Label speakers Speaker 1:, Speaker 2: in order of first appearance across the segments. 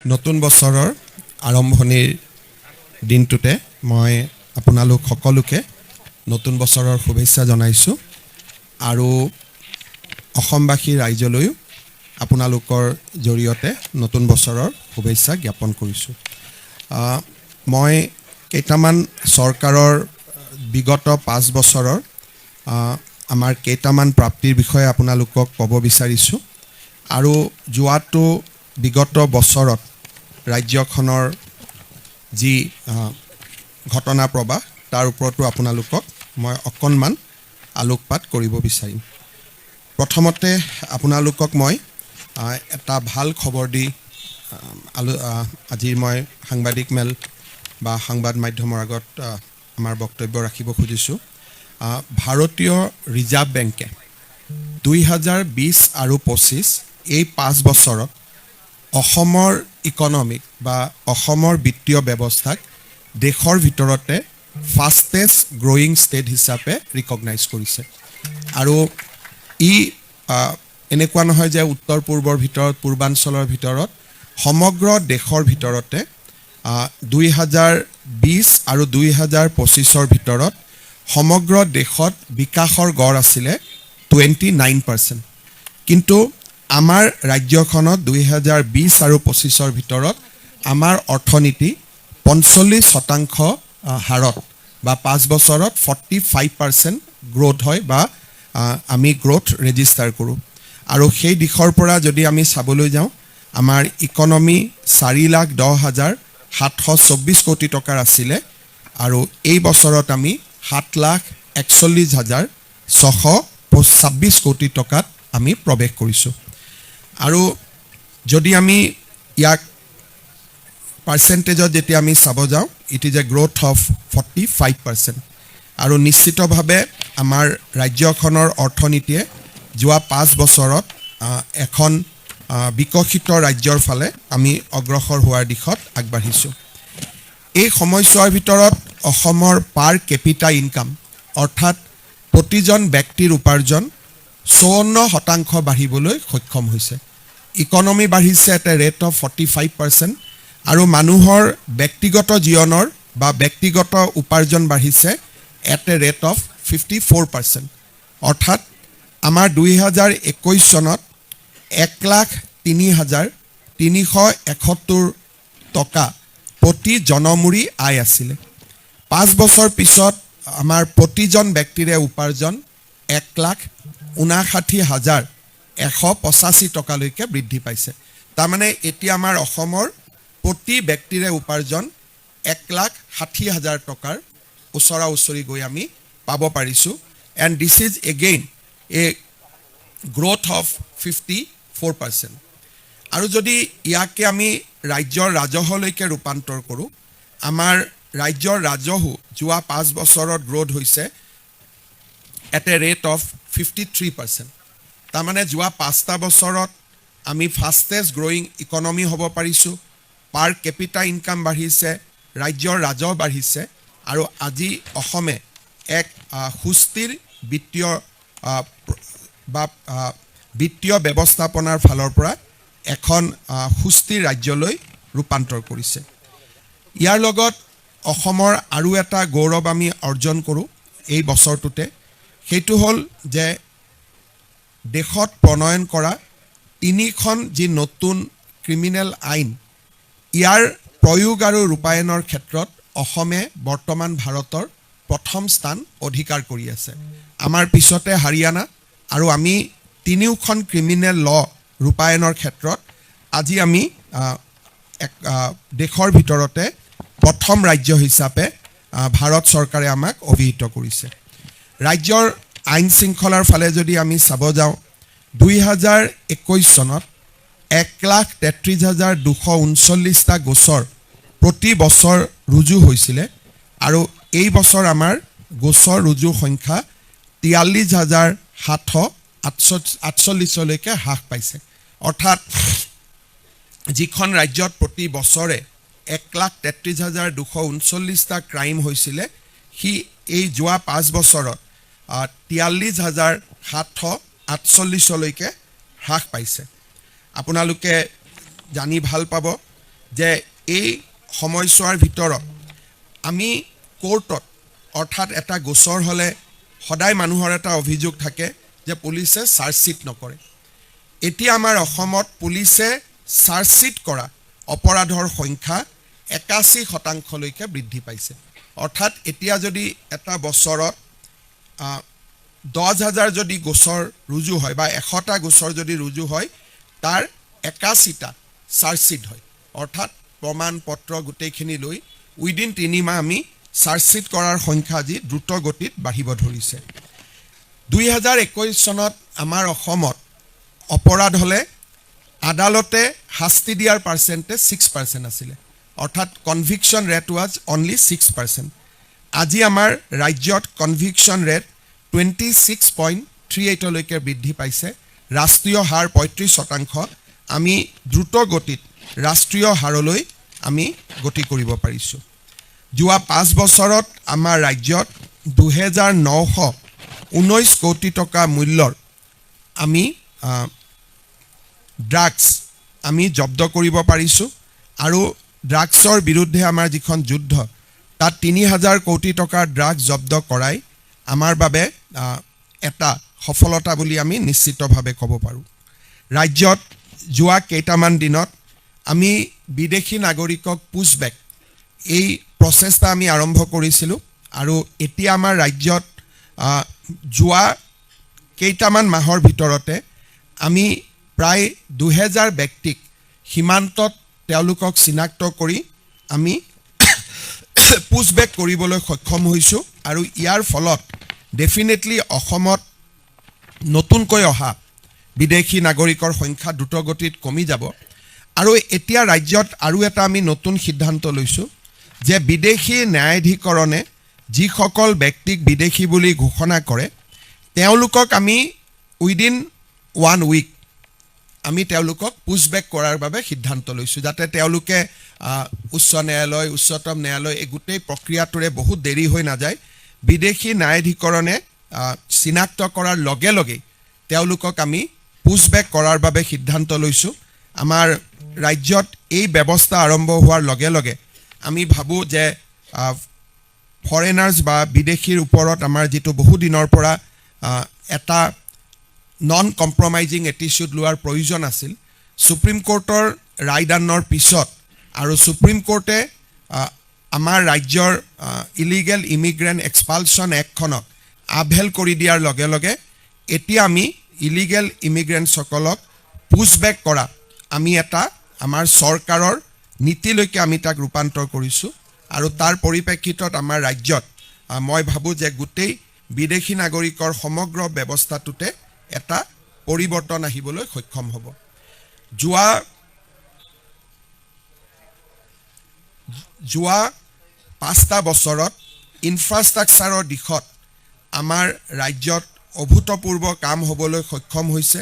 Speaker 1: নতুন বছৰৰ আৰম্ভণিৰ দিনটোতে মই আপোনালোক সকলোকে নতুন বছৰৰ শুভেচ্ছা জনাইছোঁ আৰু অসমবাসী ৰাইজলৈও আপোনালোকৰ জৰিয়তে নতুন বছৰৰ শুভেচ্ছা জ্ঞাপন কৰিছোঁ। মই কেইটামান চৰকাৰৰ বিগত 5 বছৰৰ আমাৰ কেইটামান প্ৰাপ্তিৰ বিষয়ে আপোনালোকক ক'ব বিচাৰিছোঁ আৰু যোৱাটো বিগত বছৰত ৰাজ্যখনৰ যি ঘটনা প্ৰবাহ তাৰ ওপৰতো আপোনালোকক মই অকণমান আলোকপাত কৰিব বিচাৰিম। প্ৰথমতে আপোনালোকক মই এটা ভাল খবৰ দি আজি মই সাংবাদিক মেল বা সংবাদ মাধ্যমৰ আগত আমাৰ বক্তব্য ৰাখিব খুজিছোঁ। ভাৰতীয় ৰিজাৰ্ভ বেংকে 2020 আৰু 25 এই 5 বছৰত অসমৰ ইকনমিক বা অসমৰ বিত্তীয় ব্যৱস্থাক দেশৰ ভিতৰতে ফাষ্টেষ্ট গ্ৰ'য়িং ষ্টেট হিচাপে ৰিকগনাইজ কৰিছে আৰু ই এনেকুৱা নহয় যে উত্তৰ পূৰ্বৰ ভিতৰত পূৰ্বাঞ্চলৰ ভিতৰত সমগ্ৰ দেশৰ ভিতৰতে 2020 আৰু 2025ৰ ভিতৰত সমগ্ৰ দেশত বিকাশৰ গড় আছিলে 29%, কিন্তু আমাৰ ৰাজ্যখনত 2020 আৰু 25ৰ ভিতৰত আমাৰ অৰ্থনীতি 45% হাৰত বা 5 বছৰত 45% গ্ৰ'থ হয় বা আমি গ্ৰ'থ ৰেজিষ্টাৰ কৰোঁ আৰু সেই দিশৰ পৰা যদি আমি চাবলৈ যাওঁ আমাৰ ইকনমি 4,10,724 কোটি টকাৰ আছিলে আৰু এই বছৰত আমি 7,41,626 কোটি টকাত আমি প্ৰৱেশ কৰিছোঁ আৰু যদি আমি ইয়াক পাৰ্চেণ্টেজত যেতিয়া আমি চাব যাওঁ it is a growth of 45% আৰু নিশ্চিতভাৱে আমাৰ ৰাজ্যখনৰ অৰ্থনীতিয়ে যোৱা 5 বছৰত এখন বিকশিত ৰাজ্যৰ ফালে আমি অগ্ৰসৰ হোৱাৰ দিশত আগবাঢ়িছোঁ। এই সময়ছোৱাৰ ভিতৰত অসমৰ পাৰ কেপিটা ইনকাম অৰ্থাৎ প্ৰতিজন ব্যক্তিৰ উপাৰ্জন 54% বাঢ়িবলৈ সক্ষম হৈছে। ইকনমি বাঢ়িছে এট এ ৰেট অফ 45% আৰু মানুহৰ ব্যক্তিগত জীৱনৰ বা ব্যক্তিগত উপাৰ্জন বাঢ়িছে এট এ ৰেট অফ 54%, অৰ্থাৎ আমাৰ 2021 চনত 1,03,371 টকা প্ৰতি জনমূৰি আয় আছিলে। 5 বছৰ পিছত আমাৰ প্ৰতিজন ব্যক্তিৰে উপাৰ্জন 1,59,185 টকালৈকে বৃদ্ধি পাইছে। তাৰমানে এতিয়া আমাৰ অসমৰ প্ৰতি ব্যক্তিৰে উপাৰ্জন 1,60,000 টকাৰ ওচৰা ওচৰি গৈ আমি পাব পাৰিছোঁ and this is again A growth of 54%। আৰু যদি ইয়াকে আমি ৰাজ্যৰ ৰাজহলৈকে ৰূপান্তৰ কৰোঁ, আমাৰ ৰাজ্যৰ ৰাজহো যোৱা 5 বছৰত গ্ৰ'থ হৈছে এট এ ৰেট অফ 53%। তাৰমানে যোৱা 5টা বছৰত আমি ফাষ্টেষ্ট গ্ৰ'য়িং ইকনমি হ'ব পাৰিছোঁ, পাৰ কেপিটা ইনকাম বাঢ়িছে, ৰাজ্যৰ ৰাজহ বাঢ়িছে আৰু আজি অসমে এক সুস্থিৰ বিত্তীয় ব্যৱস্থাপনাৰ ফালৰ পৰা এখন সুস্থিৰ ৰাজ্যলৈ ৰূপান্তৰ কৰিছে। ইয়াৰ লগত অসমৰ আৰু এটা গৌৰৱ আমি অৰ্জন কৰোঁ এই বছৰটোতে, সেইটো হ'ল যে দেশত প্ৰণয়ন কৰা 3খন যি নতুন ক্ৰিমিনেল আইন ইয়াৰ প্ৰয়োগ আৰু ৰূপায়ণৰ ক্ষেত্ৰত অসমে বৰ্তমান ভাৰতৰ প্ৰথম স্থান অধিকাৰ কৰি আছে। আমাৰ পিছতে হাৰিয়ানা আৰু আমি 3খন ক্ৰিমিনেল ল ৰূপায়ণৰ ক্ষেত্ৰত আজি আমি দেশৰ ভিতৰতে প্ৰথম ৰাজ্য হিচাপে ভাৰত চৰকাৰে আমাক অভিহিত কৰিছে। ৰাজ্যৰ আইন শৃংখলাৰ ফালে যদি আমি চাব যাওঁ 2021 চনত 1,33,239টা গোচৰ প্ৰতি বছৰ ৰুজু হৈছিলে আৰু এই বছৰ আমাৰ গোচৰ ৰুজুৰ সংখ্যা 43,748লৈকে হ্ৰাস পাইছে। অৰ্থাৎ যিখন ৰাজ্যত প্ৰতি বছৰে 1,33,239টা ক্ৰাইম হৈছিলে সি এই যোৱা 5 বছৰত 43,748লৈকে হ্ৰাস পাইছে। আপোনালোকে জানি ভাল পাব যে এই সময়ছোৱাৰ ভিতৰত আমি কোৰ্টত অৰ্থাৎ এটা গোচৰ হ'লে সদায় মানুহৰ এটা অভিযোগ থাকে যে পুলিচে চাৰ্জশ্বিট নকৰে। এতিয়া আমাৰ অসমত পুলিচে চাৰ্জশ্বিট কৰা অপৰাধৰ সংখ্যা 81% বৃদ্ধি পাইছে। অৰ্থাৎ এতিয়া যদি এটা বছৰত 10,000 যদি গোচৰ ৰুজু হয় বা 100টা গোচৰ যদি ৰুজু হয় তাৰ 81টা চাৰ্জশ্বিট হয়। অৰ্থাৎ প্ৰমাণ পত্ৰ গোটেইখিনি লৈ উইদিন 3 মাহ আমি চাৰ্জশ্বিট কৰাৰ সংখ্যা আজি দ্ৰুত গতিত বাঢ়িব ধৰিছে। 2021 চনত আমাৰ অসমত অপৰাধ হ'লে আদালতে শাস্তি দিয়াৰ পাৰ্চেণ্টেজ 6% আছিলে। অৰ্থাৎ কনভিকশ্যন ৰেট ৱাজ অনলি 6%। আজি আমাৰ ৰাজ্যত কনভিকশ্যন ৰেট 26.38লৈকে বৃদ্ধি পাইছে। ৰাষ্ট্ৰীয় হাৰ 35%। আমি দ্ৰুত গতিত ৰাষ্ট্ৰীয় হাৰলৈ আমি গতি কৰিব পাৰিছোঁ। যোৱা 5 বছৰত আমাৰ ৰাজ্যত 2,919 কোটি টকা মূল্যৰ আমি ড্ৰাগছ আমি জব্দ কৰিব পাৰিছোঁ আৰু ড্ৰাগছৰ বিৰুদ্ধে আমাৰ যিখন যুদ্ধ তাত 3,000 কোটি টকাৰ ড্ৰাগছ জব্দ কৰাই আমাৰ বাবে এটা সফলতা বুলি আমি নিশ্চিতভাৱে ক'ব পাৰোঁ। ৰাজ্যত যোৱা কেইটামান দিনত আমি বিদেশী নাগৰিকক পুছবেক এই প্ৰচেষ্টা আমি আৰম্ভ কৰিছিলোঁ আৰু এতিয়া আমাৰ ৰাজ্যত যোৱা কেইটামান মাহৰ ভিতৰতে আমি প্ৰায় 2,000 ব্যক্তিক সীমান্তত তেওঁলোকক চিনাক্ত কৰি আমি পুছবেক কৰিবলৈ সক্ষম হৈছোঁ আৰু ইয়াৰ ফলত ডেফিনেটলি অসমত নতুনকৈ অহা বিদেশী নাগৰিকৰ সংখ্যা দ্ৰুতগতিত কমি যাব। আৰু এতিয়া ৰাজ্যত আৰু এটা আমি নতুন সিদ্ধান্ত লৈছোঁ যে বিদেশী ন্যায়াধিকৰণে যিসকল ব্যক্তিক বিদেশী বুলি ঘোষণা কৰে তেওঁলোকক আমি উইদিন 1 উইক আমি তেওঁলোকক পুছবেক কৰাৰ বাবে সিদ্ধান্ত লৈছোঁ, যাতে তেওঁলোকে উচ্চ ন্যায়ালয় উচ্চতম ন্যায়ালয় এই গোটেই প্ৰক্ৰিয়াটোৰে বহুত দেৰি হৈ নাযায়। বিদেশী ন্যায়াধিকৰণে চিনাক্ত কৰাৰ লগে লগেই তেওঁলোকক আমি পুছবেক কৰাৰ বাবে সিদ্ধান্ত লৈছোঁ। আমাৰ ৰাজ্যত এই ব্যৱস্থা আৰম্ভ হোৱাৰ লগে লগে আমি ভাবোঁ যে ফৰেনাৰ্ছ বা বিদেশীৰ ওপৰত আমাৰ যিটো বহুদিনৰ পৰা এটা নন কম্প্ৰমাইজিং এটিচিউড লোৱাৰ প্ৰয়োজন আছিল, সুপ্ৰিম কোৰ্টৰ ৰায়দানৰ পিছত আৰু সুপ্ৰিম কোৰ্টে আমাৰ ৰাজ্যৰ ইলিগেল ইমিগ্ৰেণ্ট এক্সপালশ্যন এক্টখনক আভেল কৰি দিয়াৰ লগে লগে এতিয়া আমি ইলিগেল ইমিগ্ৰেণ্টসকলক পুছবেক কৰা আমি এটা আমাৰ চৰকাৰৰ নীতিলৈকে আমি তাক ৰূপান্তৰ কৰিছোঁ আৰু তাৰ পৰিপ্ৰেক্ষিতত আমাৰ ৰাজ্যত মই ভাবোঁ যে গোটেই বিদেশী নাগৰিকৰ সমগ্ৰ ব্যৱস্থাটোতে এটা পৰিৱৰ্তন আহিবলৈ সক্ষম হ'ব। যোৱা 5টা বছৰত ইনফ্ৰাষ্ট্ৰাকচাৰৰ দিশত আমাৰ ৰাজ্যত অভূতপূৰ্ব কাম হ'বলৈ সক্ষম হৈছে।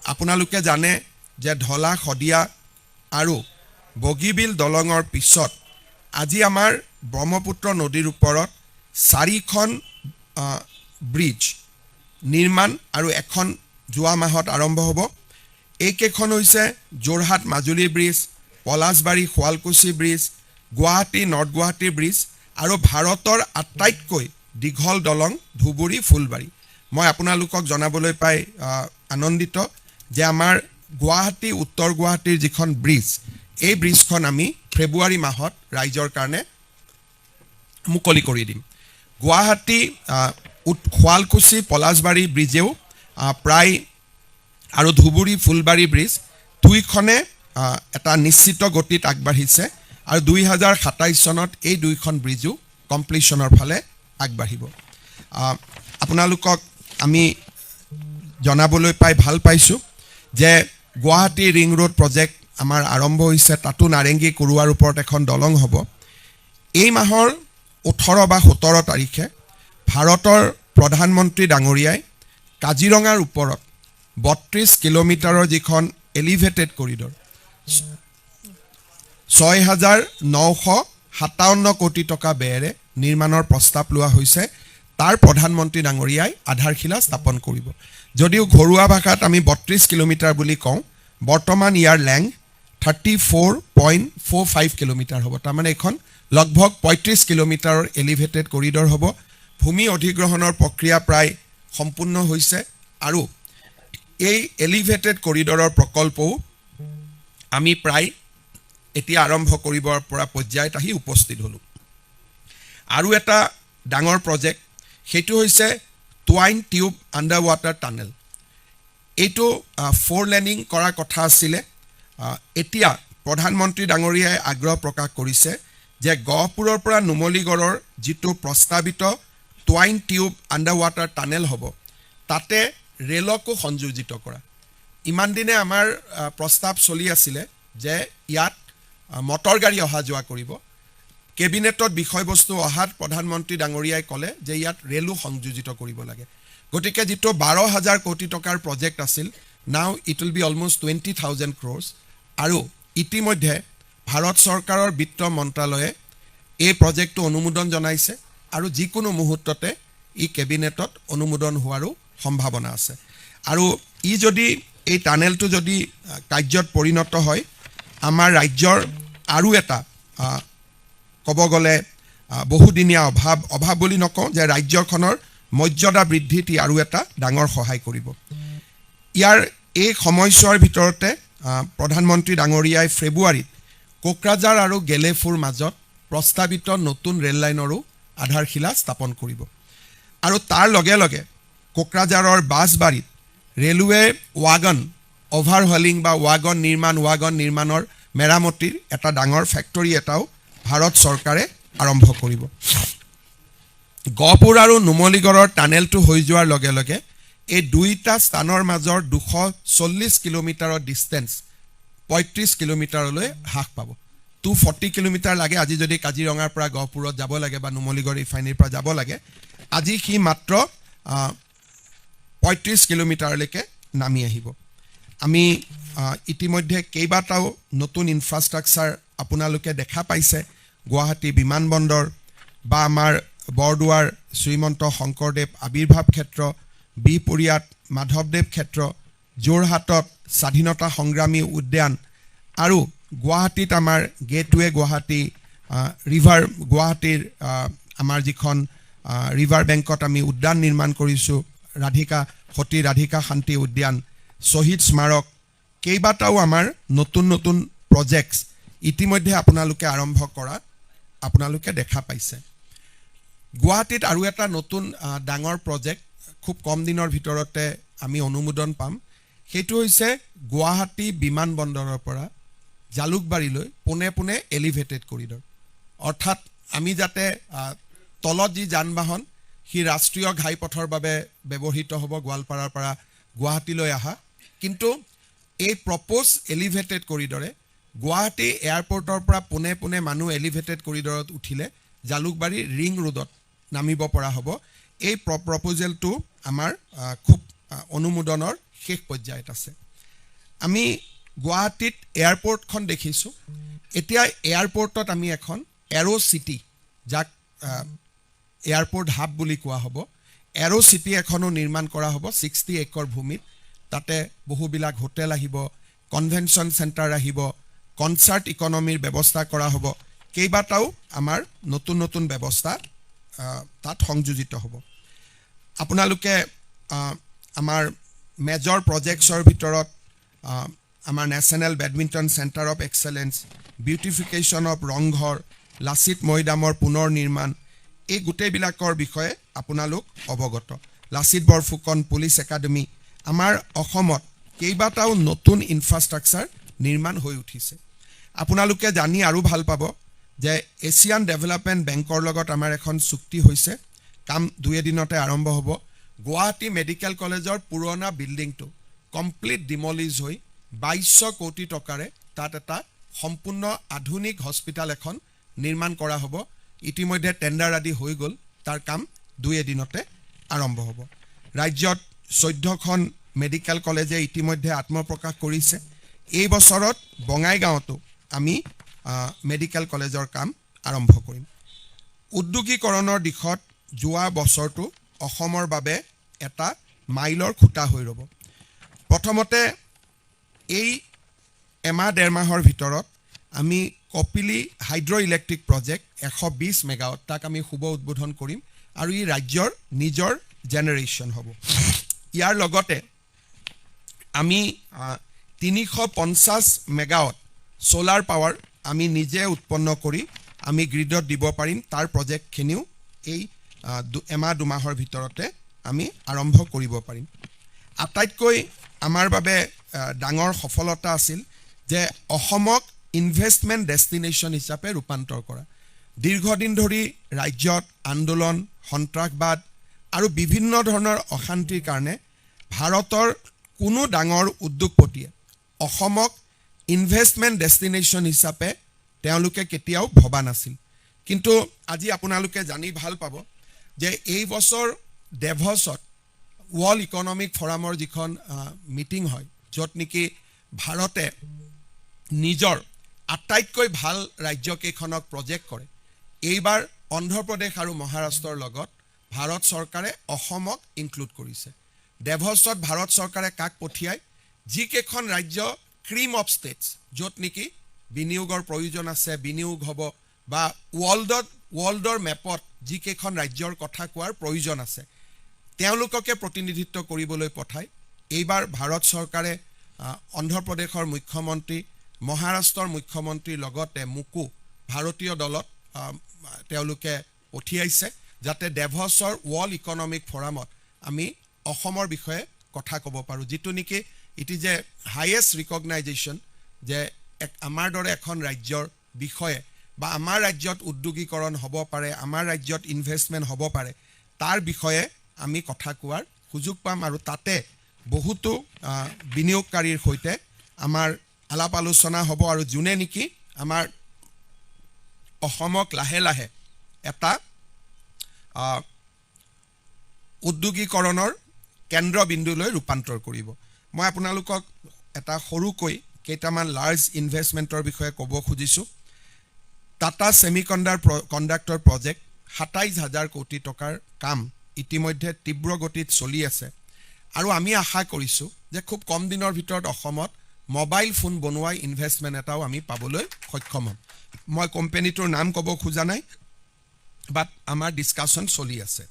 Speaker 1: আপোনালোকে জানে যে ঢলা শদিয়া আৰু বগীবিল দলঙৰ পিছত আজি আমাৰ ব্ৰহ্মপুত্ৰ নদীৰ ওপৰত 4খন ব্ৰিজ নিৰ্মাণ আৰু এখন যোৱা মাহত আৰম্ভ হ'ব। এইকেইখন হৈছে Jorhat Majuli bridge, Palashbari Sualkuchi bridge, Guwahati north Guwahati bridge আৰু ভাৰতৰ আটাইতকৈ দীঘল দলং ধুবুৰী ফুলবাৰী। মই আপোনালোকক জনাবলৈ পাই আনন্দিত যে আমাৰ গুৱাহাটী উত্তৰ গুৱাহাটীৰ যিখন ব্ৰিজ এই ব্ৰিজখন আমি ফেব্ৰুৱাৰী মাহত ৰাইজৰ কাৰণে মুকলি কৰি দিম। গুৱাহাটী শুৱালকুছি পলাশবাৰী ব্ৰিজেও প্ৰায় আৰু ধুবুৰী ফুলবাৰী ব্ৰিজ দুইখনে এটা নিশ্চিত গতিত আগবাঢ়িছে আৰু 2027 চনত এই দুইখন ব্ৰিজো কমপ্লিশ্যনৰ ফালে আগবাঢ়িব। আপোনালোকক আমি জনাবলৈ পাই ভাল পাইছোঁ যে গুৱাহাটী ৰিং ৰোড প্ৰজেক্ট আমাৰ আৰম্ভ হৈছে, তাতো নাৰেংগী কুৰুৱাৰ ওপৰত এখন দলং হ'ব। এই মাহৰ 18 বা 17 তাৰিখে ভাৰতৰ প্ৰধানমন্ত্ৰী ডাঙৰীয়াই কাজিৰঙাৰ ওপৰত 32 কিলোমিটাৰৰ যিখন এলিভেটেড কৰিডৰ 6,957 কোটি টকা ব্যয়েৰে নিৰ্মাণৰ প্ৰস্তাৱ লোৱা হৈছে, তাৰ প্ৰধানমন্ত্ৰী ডাঙৰীয়াই আধাৰশিলা স্থাপন কৰিব। যদিও ঘৰুৱা ভাষাত আমি 32 কিলোমিটাৰ বুলি কওঁ, বৰ্তমান ইয়াৰ লেংথ 34.45 কিলোমিটাৰ হ'ব তাৰমানে এখন লগভগ 35 কিলোমিটাৰৰ এলিভেটেড কৰিডৰ হ'ব ভূমি অধিগ্ৰহণৰ প্ৰক্ৰিয়া প্ৰায় সম্পূৰ্ণ হৈছে আৰু এই এলিভেটেড কৰিডৰৰ প্ৰকল্পও আমি প্ৰায় এতিয়া আৰম্ভ কৰিবৰ পৰা পৰ্যায়ত আহি উপস্থিত হ'লো আৰু এটা ডাঙৰ প্ৰজেক্ট সেইটো হৈছে টুৱাইন টিউব আণ্ডাৰ ৱাটাৰ টানেল এইটো 4 লেনিং কৰাৰ কথা আছিলে এতিয়া প্ৰধানমন্ত্ৰী ডাঙৰীয়াই আগ্ৰহ প্ৰকাশ কৰিছে যে গহপুৰৰ পৰা নুমলীগড়ৰ যিটো প্ৰস্তাৱিত টুৱাইন টিউব আণ্ডাৰ ৱাটাৰ টানেল হ'ব তাতে ৰেলকো সংযোজিত কৰা ইমান দিনে আমাৰ প্ৰস্তাৱ চলি আছিলে যে ইয়াত মটৰ গাড়ী অহা যোৱা কৰিব কেবিনেটত বিষয়বস্তু অহাত প্ৰধানমন্ত্ৰী ডাঙৰীয়াই ক'লে যে ইয়াত ৰেলো সংযোজিত কৰিব লাগে গতিকে যিটো 12,000 কোটি টকাৰ প্ৰজেক্ট আছিল নাও it will be almost 20,000 crores আৰু ইতিমধ্যে ভাৰত চৰকাৰৰ বিত্ত মন্ত্ৰালয়ে এই প্ৰজেক্টটো অনুমোদন জনাইছে আৰু যিকোনো মুহূৰ্ততে ই কেবিনেটত অনুমোদন হোৱাৰো সম্ভাৱনা আছে আৰু ই যদি এই টানেলটো যদি কাৰ্যত পৰিণত হয় আমাৰ ৰাজ্যৰ আৰু এটা ক'ব গ'লে বহুদিনীয়া অভাৱ বুলি নকওঁ যে ৰাজ্যখনৰ মৰ্যাদা বৃদ্ধিত আৰু এটা ডাঙৰ সহায় কৰিব ইয়াৰ এই সময়ছোৱাৰ ভিতৰতে প্ৰধানমন্ত্ৰী ডাঙৰীয়াই ফেব্ৰুৱাৰীত কোকৰাঝাৰ আৰু গেলেফুৰ মাজত প্ৰস্তাৱিত নতুন ৰেল লাইনৰো আধাৰশিলা স্থাপন কৰিব আৰু তাৰ লগে লগে কোকৰাঝাৰৰ বাছবাৰীত ৰেলৱে ৱাগন অভাৰহলিং বা ৱাগন নিৰ্মাণৰ মেৰামতিৰ এটা ডাঙৰ ফেক্টৰী এটাও ভাৰত চৰকাৰে আৰম্ভ কৰিব গহপুৰ আৰু নুমলীগড়ৰ টানেলটো হৈ যোৱাৰ লগে লগে এই দুইটা স্থানৰ মাজৰ 240 কিলোমিটাৰৰ ডিষ্টেন্স 35 কিলোমিটাৰলৈ হ্ৰাস পাব 240 কিলোমিটাৰ লাগে আজি যদি কাজিৰঙাৰ পৰা গহপুৰত যাব লাগে বা নুমলীগড় ৰিফাইনেৰীৰ পৰা যাব লাগে আজি সি মাত্ৰ 35 কিলোমিটাৰলৈকে নামি আহিব আমি ইতিমধ্যে কেইবাটাও নতুন ইনফ্ৰাষ্ট্ৰাকচাৰ আপোনালোকে দেখা পাইছে গুৱাহাটী বিমানবন্দৰ বা আমাৰ বৰদুৱাৰ শ্ৰীমন্ত শংকৰদেৱ আবিৰ্ভাৱ ক্ষেত্ৰ বিহপুৰীয়াত মাধৱদেৱ ক্ষেত্ৰ যোৰহাটত স্বাধীনতা সংগ্ৰামী উদ্যান আৰু গুৱাহাটীত আমাৰ গেটৱে গুৱাহাটী গুৱাহাটীৰ আমাৰ যিখন ৰিভাৰ বেংকত আমি উদ্যান নিৰ্মাণ কৰিছোঁ সতী ৰাধিকা শান্তি উদ্যান শ্বহীদ স্মাৰক কেইবাটাও আমাৰ নতুন প্ৰজেক্টছ ইতিমধ্যে আপোনালোকে আৰম্ভ কৰা আপোনালোকে দেখা পাইছে গুৱাহাটীত আৰু এটা নতুন ডাঙৰ প্ৰজেক্ট খুব কম দিনৰ ভিতৰতে আমি অনুমোদন পাম সেইটো হৈছে গুৱাহাটী বিমানবন্দৰৰ পৰা জালুকবাৰীলৈ পোনে এলিভেটেড কৰিডৰ অৰ্থাৎ আমি যাতে তলত যি যান বাহন সি ৰাষ্ট্ৰীয় ঘাইপথৰ বাবে ব্যৱহৃত হ'ব গোৱালপাৰাৰ পৰা গুৱাহাটীলৈ আহা কিন্তু এই প্ৰপ'জ এলিভেটেড কৰিডৰে গুৱাহাটী এয়াৰপৰ্টৰ পৰা পোনে মানুহ এলিভেটেড কৰিডৰত উঠিলে জালুকবাৰী ৰিং ৰোডত নামিব পৰা হ'ব এই প্ৰপ'জেলটো আমাৰ খুব অনুমোদনৰ শেষ পৰ্যায়ত আছে আমি গুৱাহাটীত এয়াৰপৰ্টখন দেখিছোঁ এতিয়া এয়াৰপৰ্টত আমি এখন এৰো চিটি যাক এয়াৰপৰ্ট হাব বুলি কোৱা হ'ব এৰো চিটি এখনো নিৰ্মাণ কৰা হ'ব 60 একৰ ভূমিত তাতে বহুবিলাক হোটেল আহিব কনভেনশ্যন চেণ্টাৰ আহিব কনচাৰ্ট ইকনমিৰ ব্যৱস্থা কৰা হ'ব কেইবাটাও আমাৰ নতুন ব্যৱস্থা তাত সংযোজিত হ'ব আপোনালোকে আমাৰ মেজৰ প্ৰজেক্টছৰ ভিতৰত আমাৰ national badminton centre of excellence beautification of Rangghar Lachit মৈদামৰ পুনৰ নিৰ্মাণ এই গোটেইবিলাকৰ বিষয়ে আপোনালোক অৱগত লাচিত বৰফুকন পুলিচ একাডেমি আমাৰ অসমত কেইবাটাও নতুন ইনফ্ৰাষ্ট্ৰাকচাৰ নিৰ্মাণ হৈ উঠিছে আপোনালোকে জানি আৰু ভাল পাব যে এছিয়ান ডেভেলপমেণ্ট বেংকৰ লগত আমাৰ এখন চুক্তি হৈছে কাম 2 দিনতে আৰম্ভ হ'ব গুৱাহাটী মেডিকেল কলেজৰ পুৰণা বিল্ডিংটো কমপ্লিট ডিমলিজ হৈ 2200 কোটি টকাৰে তাত এটা সম্পূৰ্ণ আধুনিক হস্পিটাল এখন নিৰ্মাণ কৰা হ'ব ইতিমধ্যে টেণ্ডাৰ আদি হৈ গ'ল তাৰ কাম 2 দিনতে আৰম্ভ হ'ব ৰাজ্যত 14খন মেডিকেল কলেজে ইতিমধ্যে আত্মপ্ৰকাশ কৰিছে এই বছৰত বঙাইগাঁৱতো আমি মেডিকেল কলেজৰ কাম আৰম্ভ কৰিম উদ্যোগীকৰণৰ দিশত যোৱা বছৰটো অসমৰ বাবে এটা মাইলৰ খুঁটা হৈ ৰ'ব প্ৰথমতে এই এমাহ ডেৰ মাহৰ ভিতৰত আমি কপিলী হাইড্ৰ ইলেক্ট্ৰিক প্ৰজেক্ট 120 মেগাৱাট তাক আমি শুভ উদ্বোধন কৰিম আৰু ই ৰাজ্যৰ নিজৰ জেনেৰেশ্যন হ'ব। ইয়াৰ লগতে আমি 350 মেগাৱাট সোলাৰ পাৱাৰ আমি নিজে উৎপন্ন কৰি আমি গ্ৰিডত দিব পাৰিম। তাৰ প্ৰজেক্টখিনিও এই এমাহ দুমাহৰ ভিতৰতে আমি আৰম্ভ কৰিব পাৰিম। আটাইতকৈ আমাৰ বাবে ডাঙৰ সফলতা আছিল যে অসমক ইনভেষ্টমেণ্ট ডেষ্টিনেশ্যন হিচাপে ৰূপান্তৰ কৰা। দীৰ্ঘদিন ধৰি ৰাজ্যত আন্দোলন, সন্ত্ৰাসবাদ আৰু বিভিন্ন ধৰণৰ অশান্তিৰ কাৰণে ভাৰতৰ কোনো ডাঙৰ উদ্যোগপতিয়ে অসমক ইনভেষ্টমেণ্ট ডেষ্টিনেশ্যন হিচাপে তেওঁলোকে কেতিয়াও ভবা নাছিল। কিন্তু আজি আপোনালোকে জানি ভাল পাব যে এই বছৰ ডেভছত ৱৰ্ল্ড ইকনমিক ফৰামৰ যিখন মিটিং হয়, য'ত নেকি ভাৰতে নিজৰ আটাইতকৈ ভাল ৰাজ্যকেইখনক প্ৰজেক্ট কৰে, এইবাৰ অন্ধ্ৰপ্ৰদেশ আৰু মহাৰাষ্ট্ৰৰ লগত ভাৰত চৰকাৰে অসমক ইনক্লুড কৰিছে। ডেভছত ভাৰত চৰকাৰে কাক পঠিয়ায়? যিকেইখন ৰাজ্য ক্ৰীম অফ ষ্টেটছ, য'ত নেকি বিনিয়োগৰ প্ৰয়োজন আছে, বিনিয়োগ হ'ব, বা ৱৰ্ল্ডৰ মেপত যিকেইখন ৰাজ্যৰ কথা কোৱাৰ প্ৰয়োজন আছে, তেওঁলোককে প্ৰতিনিধিত্ব কৰিবলৈ পঠায়। এইবাৰ ভাৰত চৰকাৰে অন্ধ্ৰপ্ৰদেশৰ মুখ্যমন্ত্ৰী, মহাৰাষ্ট্ৰৰ মুখ্যমন্ত্ৰীৰ লগতে মোকো ভাৰতীয় দলত তেওঁলোকে পঠিয়াইছে, যাতে ডেভছৰ ৱৰ্ল্ড ইকনমিক ফৰামত আমি অসমৰ বিষয়ে কথা ক'ব পাৰোঁ, যিটো নেকি ইট ইজ এ হাইয়েষ্ট ৰিকগনাইজেশ্যন যে আমাৰ দৰে এখন ৰাজ্যৰ বিষয়ে বা আমাৰ ৰাজ্যত উদ্যোগীকৰণ হ'ব পাৰে, আমাৰ ৰাজ্যত ইনভেষ্টমেণ্ট হ'ব পাৰে, তাৰ বিষয়ে আমি কথা কোৱাৰ সুযোগ পাম। আৰু তাতে বহুতো বিনিয়োগকাৰীৰ সৈতে আমাৰ আলাপ আলোচনা হ'ব, আৰু যোনে নেকি আমাৰ অসমক লাহে লাহে এটা উদ্যোগীকৰণৰ কেন্দ্ৰবিন্দুলৈ ৰূপান্তৰ কৰিব। মই আপোনালোকক এটা সৰুকৈ কেইটামান লাৰ্জ ইনভেষ্টমেণ্টৰ বিষয়ে ক'ব খুজিছোঁ। টাটা ছেমিকণ্ডাক্টৰ প্ৰজেক্ট 27,000 কোটি টকাৰ কাম ইতিমধ্যে তীব্ৰ গতিত চলি আছে, আৰু আমি আশা কৰিছোঁ যে খুব কম দিনৰ ভিতৰত অসমত মোবাইল ফোন বনোৱা ইনভেষ্টমেণ্ট এটাও আমি পাবলৈ সক্ষম হ'ম। মই কোম্পানীটোৰ নাম ক'ব খোজা নাই, বাট আমাৰ ডিছকাশ্যন চলি আছে।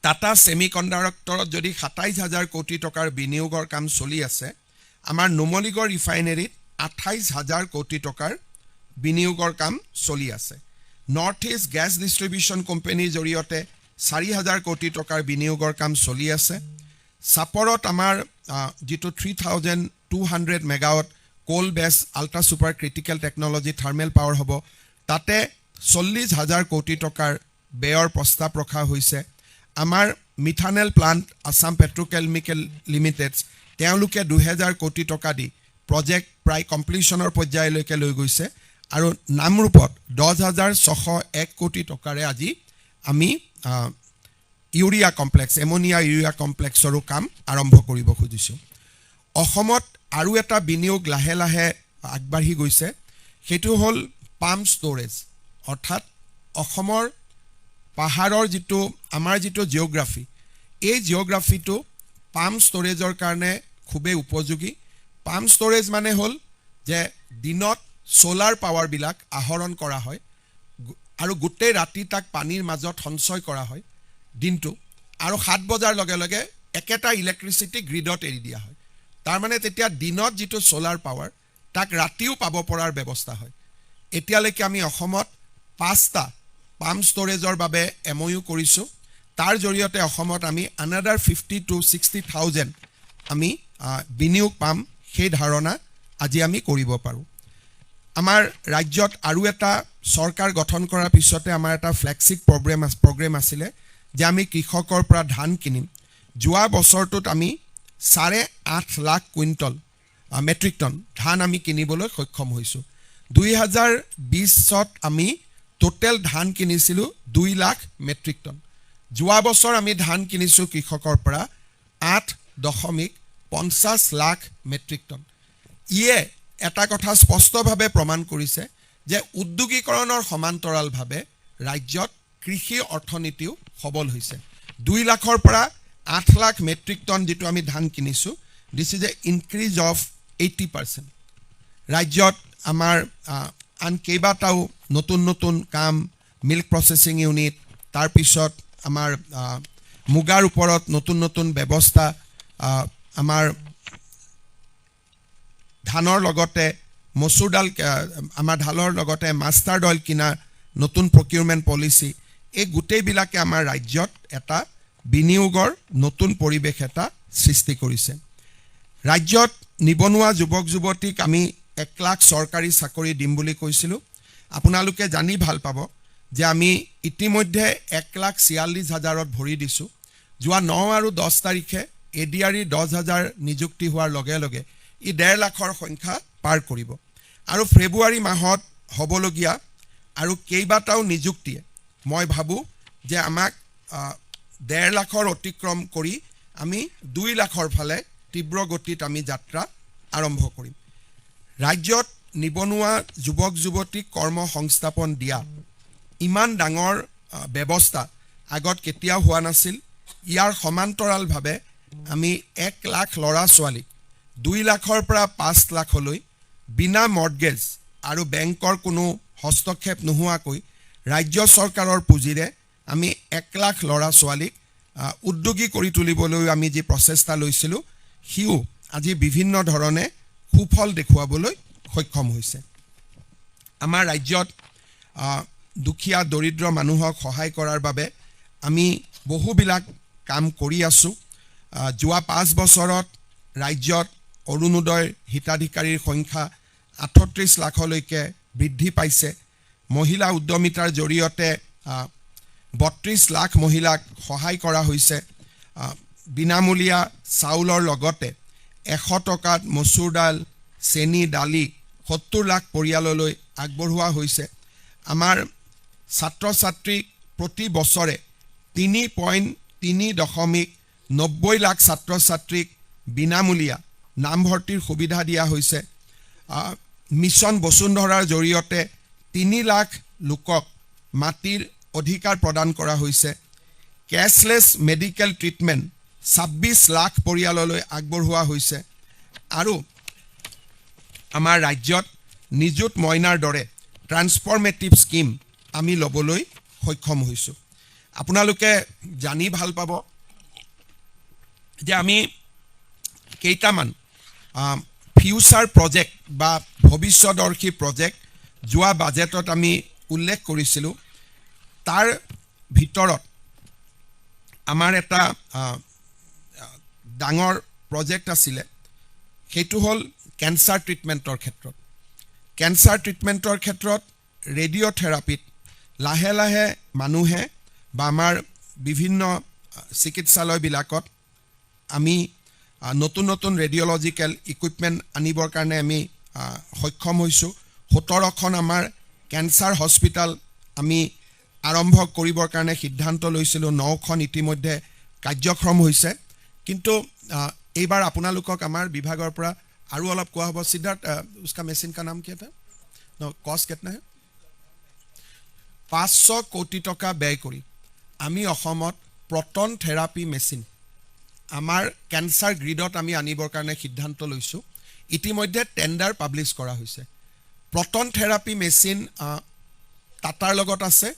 Speaker 1: টাটা ছেমিকণ্ডাক্টৰত যদি 27,000 কোটি টকাৰ বিনিয়োগৰ কাম চলি আছে, আমাৰ নুমলীগড় ৰিফাইনেৰীত 28,000 কোটি টকাৰ বিনিয়োগৰ কাম চলি আছে। নৰ্থ ইষ্ট গেছ ডিষ্ট্ৰিবিউশ্যন কোম্পানীৰ জৰিয়তে 4,000 কোটি টকাৰ বিনিয়োগৰ কাম চলি আছে। চাপৰত আমাৰ যিটো 3,200 মেগাৱাট কোল বেছ ultra super critical technology thermal power হ'ব, তাতে 40,000 কোটি টকাৰ ব্যয়ৰ প্ৰস্তাৱ ৰখা হৈছে। আমাৰ methanal plant Assam petrochemical limited, তেওঁলোকে 2,000 কোটি টকা দি প্ৰজেক্ট প্ৰায় কমপ্লিশ্যনৰ পৰ্যায়লৈকে লৈ গৈছে, আৰু নামৰূপত 10,601 কোটি টকাৰে আজি আমি ইউৰিয়া কমপ্লেক্স, এমনিয়া ইউৰিয়া কমপ্লেক্সৰো কাম আৰম্ভ কৰিব খুজিছোঁ। অসমত আৰু এটা বিনিয়োগ লাহে লাহে আগবাঢ়ি গৈছে, সেইটো হ'ল পাম ষ্ট'ৰেজ। অৰ্থাৎ অসমৰ পাহাৰৰ আমাৰ যিটো জিঅ'গ্ৰাফি, এই জিঅ'গ্ৰাফিটো পাম ষ্ট'ৰেজৰ কাৰণে খুবেই উপযোগী। পাম ষ্ট'ৰেজ মানে হ'ল যে দিনত সোলাৰ পাৱাৰবিলাক আহৰণ কৰা হয় আৰু গোটেই ৰাতি তাক পানীৰ মাজত সঞ্চয় কৰা হয় দিনটো, আৰু 7 বজাৰ লগে লগে একেটা ইলেক্ট্ৰিচিটি গ্ৰিডত এৰি দিয়া হয়। তাৰমানে তেতিয়া দিনত যিটো সোলাৰ পাৱাৰ তাক ৰাতিও পাব পৰাৰ ব্যৱস্থা হয়। এতিয়ালৈকে আমি অসমত 5টা পাম ষ্ট'ৰেজৰ বাবে MOU কৰিছোঁ। তাৰ জৰিয়তে অসমত আমি another 50,000 to 60,000 আমি বিনিয়োগ পাম, সেই ধাৰণা আজি আমি কৰিব পাৰোঁ। আমাৰ ৰাজ্যত আৰু এটা চৰকাৰ গঠন কৰাৰ পিছতে আমাৰ এটা ফ্লেগশ্বিপ প্ৰগ্ৰেম আছিলে যে আমি কৃষকৰ পৰা ধান কিনিম। যোৱা বছৰটোত আমি 8.5 লাখ কুইণ্টল মেট্ৰিক টন ধান আমি কিনিবলৈ সক্ষম হৈছোঁ। 2020ত আমি টোটেল ধান কিনিছিলোঁ 2 লাখ মেট্ৰিক টন। যোৱা বছৰ আমি ধান কিনিছোঁ কৃষকৰ পৰা 8.50 লাখ মেট্ৰিক টন। ইয়ে এটা কথা স্পষ্টভাৱে প্ৰমাণ কৰিছে যে উদ্যোগীকৰণৰ সমান্তৰালভাৱে ৰাজ্যত কৃষি অৰ্থনীতিও সবল হৈছে। 2 লাখৰ পৰা 8 লাখ মেট্ৰিক টন যিটো আমি ধান কিনিছোঁ, this is a increase of 80%। ৰাজ্যত আমাৰ আন কেইবাটাও নতুন নতুন কাম, মিল্ক প্ৰচেছিং ইউনিট, তাৰপিছত আমাৰ মুগাৰ ওপৰত নতুন নতুন ব্যৱস্থা, আমাৰ ধানৰ লগতে মচুৰ দাল, আমাৰ ধানৰ লগতে মাষ্টাৰ্ড অইল কিনা নতুন প্ৰকিউৰমেণ্ট পলিচি, এই গোটেইবিলাকে আমাৰ ৰাজ্যত এটা বিনিয়োগৰ নতুন পৰিৱেশ এটা সৃষ্টি কৰিছে। ৰাজ্যত নিবনুৱা যুৱক যুৱতীক আমি 1 লাখ চৰকাৰী চাকৰি দিম বুলি কৈছিলোঁ। আপোনালোকে জানি ভাল পাব যে আমি ইতিমধ্যে 1,46,000ত ভৰি দিছোঁ। যোৱা 9 আৰু 10 তাৰিখে ADRE 10,000 নিযুক্তি হোৱাৰ লগে লগে ই 1.5 লাখৰ সংখ্যা পাৰ কৰিব। আৰু ফেব্ৰুৱাৰী মাহত হ'বলগীয়া আৰু কেইবাটাও নিযুক্তিয়ে মই ভাবোঁ যে আমাক 1.5 লাখৰ অতিক্ৰম কৰি আমি 2 লাখৰ ফালে তীব্ৰ গতিত আমি যাত্ৰা আৰম্ভ কৰিম। ৰাজ্যত নিবনুৱা যুৱক যুৱতীক কৰ্ম সংস্থাপন দিয়া ইমান ডাঙৰ ব্যৱস্থা আগত কেতিয়াও হোৱা নাছিল। ইয়াৰ সমান্তৰালভাৱে আমি 1 লাখ ল'ৰা ছোৱালীক 2 লাখৰ পৰা 5 লাখলৈ বিনা মৰ্টগেজ আৰু বেংকৰ কোনো হস্তক্ষেপ নোহোৱাকৈ ৰাজ্য চৰকাৰৰ পুঁজিৰে আমি 1 লাখ ল'ৰা ছোৱালীক উদ্যোগী কৰি তুলিবলৈ আমি যি প্ৰচেষ্টা লৈছিলোঁ, সিও আজি বিভিন্ন ধৰণে সুফল দেখুৱাবলৈ সক্ষম হৈছে। আমাৰ ৰাজ্যত দুখীয়া দৰিদ্ৰ মানুহক সহায় কৰাৰ বাবে আমি বহুবিলাক কাম কৰি আছোঁ। যোৱা 5 বছৰত ৰাজ্যত অৰুণোদয় হিতাধিকাৰীৰ সংখ্যা 38 লাখলৈকে বৃদ্ধি পাইছে। মহিলা উদ্যমিতাৰ জৰিয়তে 32 লাখ মহিলাক সহায় কৰা হৈছে। বিনামূলীয়া চাউলৰ লগতে 100 টকাত মচুৰ দাল, চেনি, দালি 70 লাখ পৰিয়াললৈ আগবঢ়োৱা হৈছে। আমাৰ ছাত্ৰ ছাত্ৰীক প্ৰতি বছৰে 3.90 লাখ ছাত্ৰ ছাত্ৰীক বিনামূলীয়া নামভৰ্তিৰ সুবিধা দিয়া হৈছে। মিছন বসুন্ধৰাৰ জৰিয়তে 3 লাখ লোকক মাটিৰ অধিকাৰ প্ৰদান কৰা হৈছে। কেছলেছ মেডিকেল ট্ৰিটমেণ্ট 26 লাখ পৰিয়াললৈ আগবঢ়োৱা হৈছে। আৰু আমাৰ ৰাজ্যত নিযুত মইনাৰ দৰে ট্ৰান্সফৰ্মেটিভ স্কিম আমি ল'বলৈ সক্ষম হৈছোঁ। আপোনালোকে জানি ভাল পাব যে আমি কেইটামান ফিউচাৰ প্ৰজেক্ট বা ভৱিষ্যদৰ্শী প্ৰজেক্ট যোৱা বাজেটত আমি উল্লেখ কৰিছিলোঁ। তাৰ ভিতৰত আমাৰ এটা ডাঙৰ প্ৰজেক্ট আছিলে, সেইটো হ'ল কেঞ্চাৰ ট্ৰিটমেণ্টৰ ক্ষেত্ৰত। কেঞ্চাৰ ট্ৰিটমেণ্টৰ ক্ষেত্ৰত ৰেডিঅ'থেৰাপিত লাহে লাহে মানুহে বা আমাৰ বিভিন্ন চিকিৎসালয়বিলাকত আমি নতুন নতুন ৰেডিঅ'লজিকেল ইকুইপমেণ্ট আনিবৰ কাৰণে আমি সক্ষম হৈছোঁ। 17খন আমাৰ কেঞ্চাৰ হস্পিটেল আমি আৰম্ভ কৰিবৰ কাৰণে সিদ্ধান্ত লৈছিলোঁ। 9খন ইতিমধ্যে কাৰ্যক্ষম হৈছে। কিন্তু এইবাৰ আপোনালোকক আমাৰ বিভাগৰ পৰা আৰু অলপ কোৱা হ'ব। সিদ্ধাৰ্থ, उसका মেচিন का नाम क्या था? কষ্ট कितना है? 500 কোটি টকা ব্যয় কৰি আমি অসমত প্ৰটন থেৰাপি মেচিন আমাৰ কেঞ্চাৰ গ্ৰীডত আমি আনিবৰ কাৰণে সিদ্ধান্ত লৈছোঁ। ইতিমধ্যে টেণ্ডাৰ পাব্লিছ কৰা হৈছে। প্ৰটন থেৰাপি মেচিন টাটাৰ লগত আছে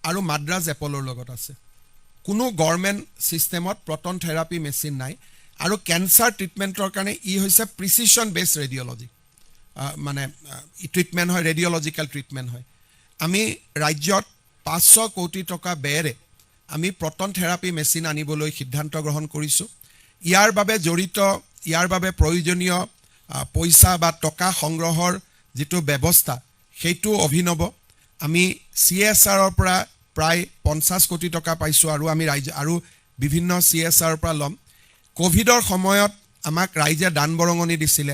Speaker 1: আৰু মাদ্ৰাজ এপলৰ লগত আছে। কোনো গভৰ্ণমেণ্ট ছিষ্টেমত প্ৰটন থেৰাপি মেচিন নাই। আৰু কেঞ্চাৰ ট্ৰিটমেণ্টৰ কাৰণে ই হৈছে প্ৰিচিশ্যন বেছ ৰেডিঅ'লজি, মানে ট্ৰিটমেণ্ট হয়, ৰেডিঅ'লজিকেল ট্ৰিটমেণ্ট হয়। আমি ৰাজ্যত 500 কোটি টকা ব্যয়েৰে আমি প্ৰটন থেৰাপি মেচিন আনিবলৈ সিদ্ধান্ত গ্ৰহণ কৰিছোঁ। ইয়াৰ বাবে প্ৰয়োজনীয় পইচা বা টকা সংগ্ৰহৰ যিটো ব্যৱস্থা সেইটো অভিনৱ। আমি CSRৰ পৰা প্ৰায় 50 কোটি টকা পাইছোঁ আৰু আমি আৰু বিভিন্ন CSRৰ পৰা ল'ম। কোভিডৰ সময়ত আমাক ৰাইজে দান বৰঙণি দিছিলে,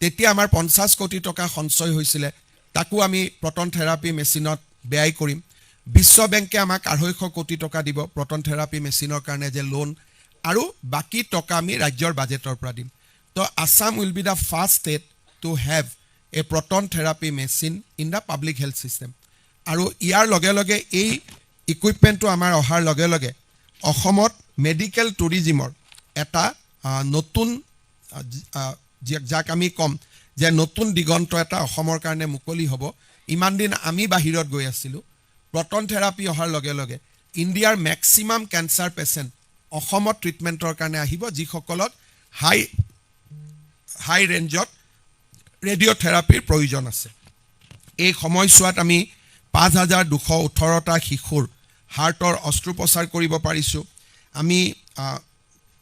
Speaker 1: তেতিয়া আমাৰ 50 কোটি টকা সঞ্চয় হৈছিলে, তাকো আমি প্ৰটন থেৰাপি মেচিনত ব্যয় কৰিম। বিশ্ব বেংকে আমাক 250 কোটি টকা দিব প্ৰটন থেৰাপি মেচিনৰ কাৰণে যে লোন, আৰু বাকী টকা আমি ৰাজ্যৰ বাজেটৰ পৰা দিম। তো Assam will be the first state to have a proton therapy machine in the public health system. আৰু ইয়াৰ লগে লগে এই ইকুইপমেণ্টটো আমাৰ অহাৰ লগে লগে অসমত মেডিকেল টুৰিজিমৰ এটা নতুন যাক আমি ক'ম যে নতুন দিগন্ত এটা অসমৰ কাৰণে মুকলি হ'ব। ইমান দিন আমি বাহিৰত গৈ আছিলোঁ, প্ৰটন থেৰাপি অহাৰ লগে লগে ইণ্ডিয়াৰ মেক্সিমাম কেঞ্চাৰ পেচেণ্ট অসমত ট্ৰিটমেণ্টৰ কাৰণে আহিব, যিসকলক হাই ৰেঞ্জত ৰেডিঅ'থেৰাপিৰ প্ৰয়োজন আছে। এই সময়ছোৱাত আমি 5,218টা শিশুৰ হাৰ্টৰ অস্ত্ৰোপচাৰ কৰিব পাৰিছোঁ। আমি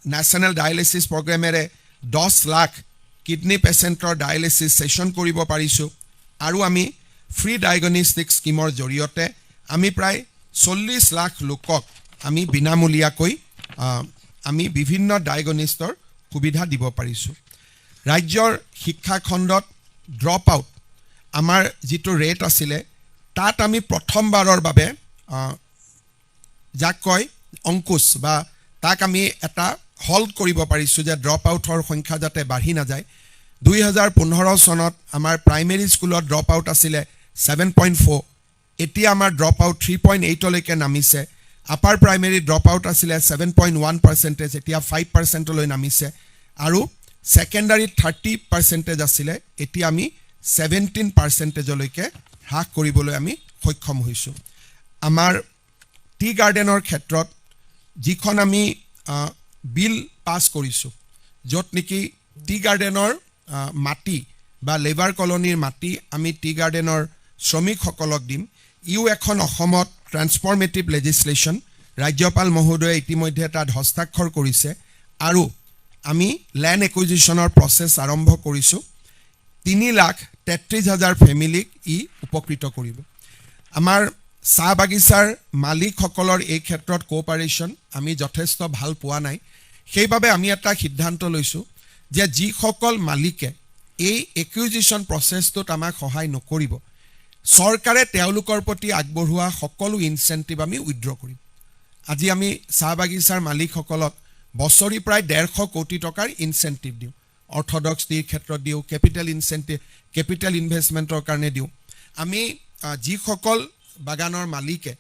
Speaker 1: নেশ্যনেল ডায়েলিচিছ প্ৰগ্ৰেমেৰে 10 লাখ কিডনী পেচেণ্টৰ ডায়েলিচিছ ছেশ্যন কৰিব পাৰিছোঁ। আৰু আমি ফ্ৰী ডায়েগনষ্টিক স্কিমৰ জৰিয়তে আমি প্ৰায় 40 লাখ লোকক আমি বিনামূলীয়াকৈ আমি বিভিন্ন ডায়েগনিষ্টৰ সুবিধা দিব পাৰিছোঁ। ৰাজ্যৰ শিক্ষাখণ্ডত ড্ৰপ আউট আমাৰ যিটো ৰেট আছিলে, তাত আমি প্ৰথমবাৰৰ বাবে যাক কয় অংকুশ বা তাক আমি এটা হল্ড কৰিব পাৰিছোঁ যে ড্ৰপ আউটৰ সংখ্যা যাতে বাঢ়ি নাযায়। 2015 চনত আমাৰ প্ৰাইমেৰী স্কুলত ড্ৰপ আউট আছিলে 7.4, এতিয়া আমাৰ ড্ৰপ আউট 3.8লৈকে নামিছে। আপাৰ প্ৰাইমেৰী ড্ৰপ আউট আছিলে 7.1%, এতিয়া 5%লৈ নামিছে। আৰু ছেকেণ্ডাৰীত 30% আছিলে, এতিয়া আমি 17%লৈকে হ্ৰাস কৰিবলৈ আমি সক্ষম হৈছোঁ। আমাৰ টি গাৰ্ডেনৰ ক্ষেত্ৰত যিখন আমি বিল পাছ কৰিছোঁ, য'ত নেকি টি গাৰ্ডেনৰ মাটি বা লেবাৰ কলনীৰ মাটি আমি টি গাৰ্ডেনৰ শ্ৰমিকসকলক দিম, ইও এখন অসমত ট্ৰান্সফৰ্মেটিভ লেজিছলেশ্যন। ৰাজ্যপাল মহোদয়ে ইতিমধ্যে তাত হস্তাক্ষৰ কৰিছে আৰু আমি লেণ্ড একুইজিশ্যনৰ প্ৰচেছ আৰম্ভ কৰিছোঁ। 3,33,000 ফেমিলিক ই উপকৃত কৰিব। আমাৰ চাহ বাগিচাৰ মালিকসকলৰ এই ক্ষেত্ৰত কোঅপাৰেশ্যন আমি যথেষ্ট ভাল পোৱা নাই। সেইবাবে আমি এটা সিদ্ধান্ত লৈছোঁ যে যিসকল মালিকে এই একুইজিশ্যন প্ৰচেছটোত আমাক সহায় নকৰিব, চৰকাৰে তেওঁলোকৰ প্ৰতি আগবঢ়োৱা সকলো ইনচেণ্টিভ আমি উইথড্ৰ কৰিম। আজি আমি চাহ বাগিচাৰ মালিকসকলক বছৰি প্ৰায় 150 কোটি টকাৰ ইনচেণ্টিভ দিওঁ। অৰ্থডক্স টিৰ ক্ষেত্ৰত দিওঁ, কেপিটেল ইনভেষ্টমেণ্টৰ কাৰণে দিওঁ। আমি যিসকল বাগানৰ মালিকে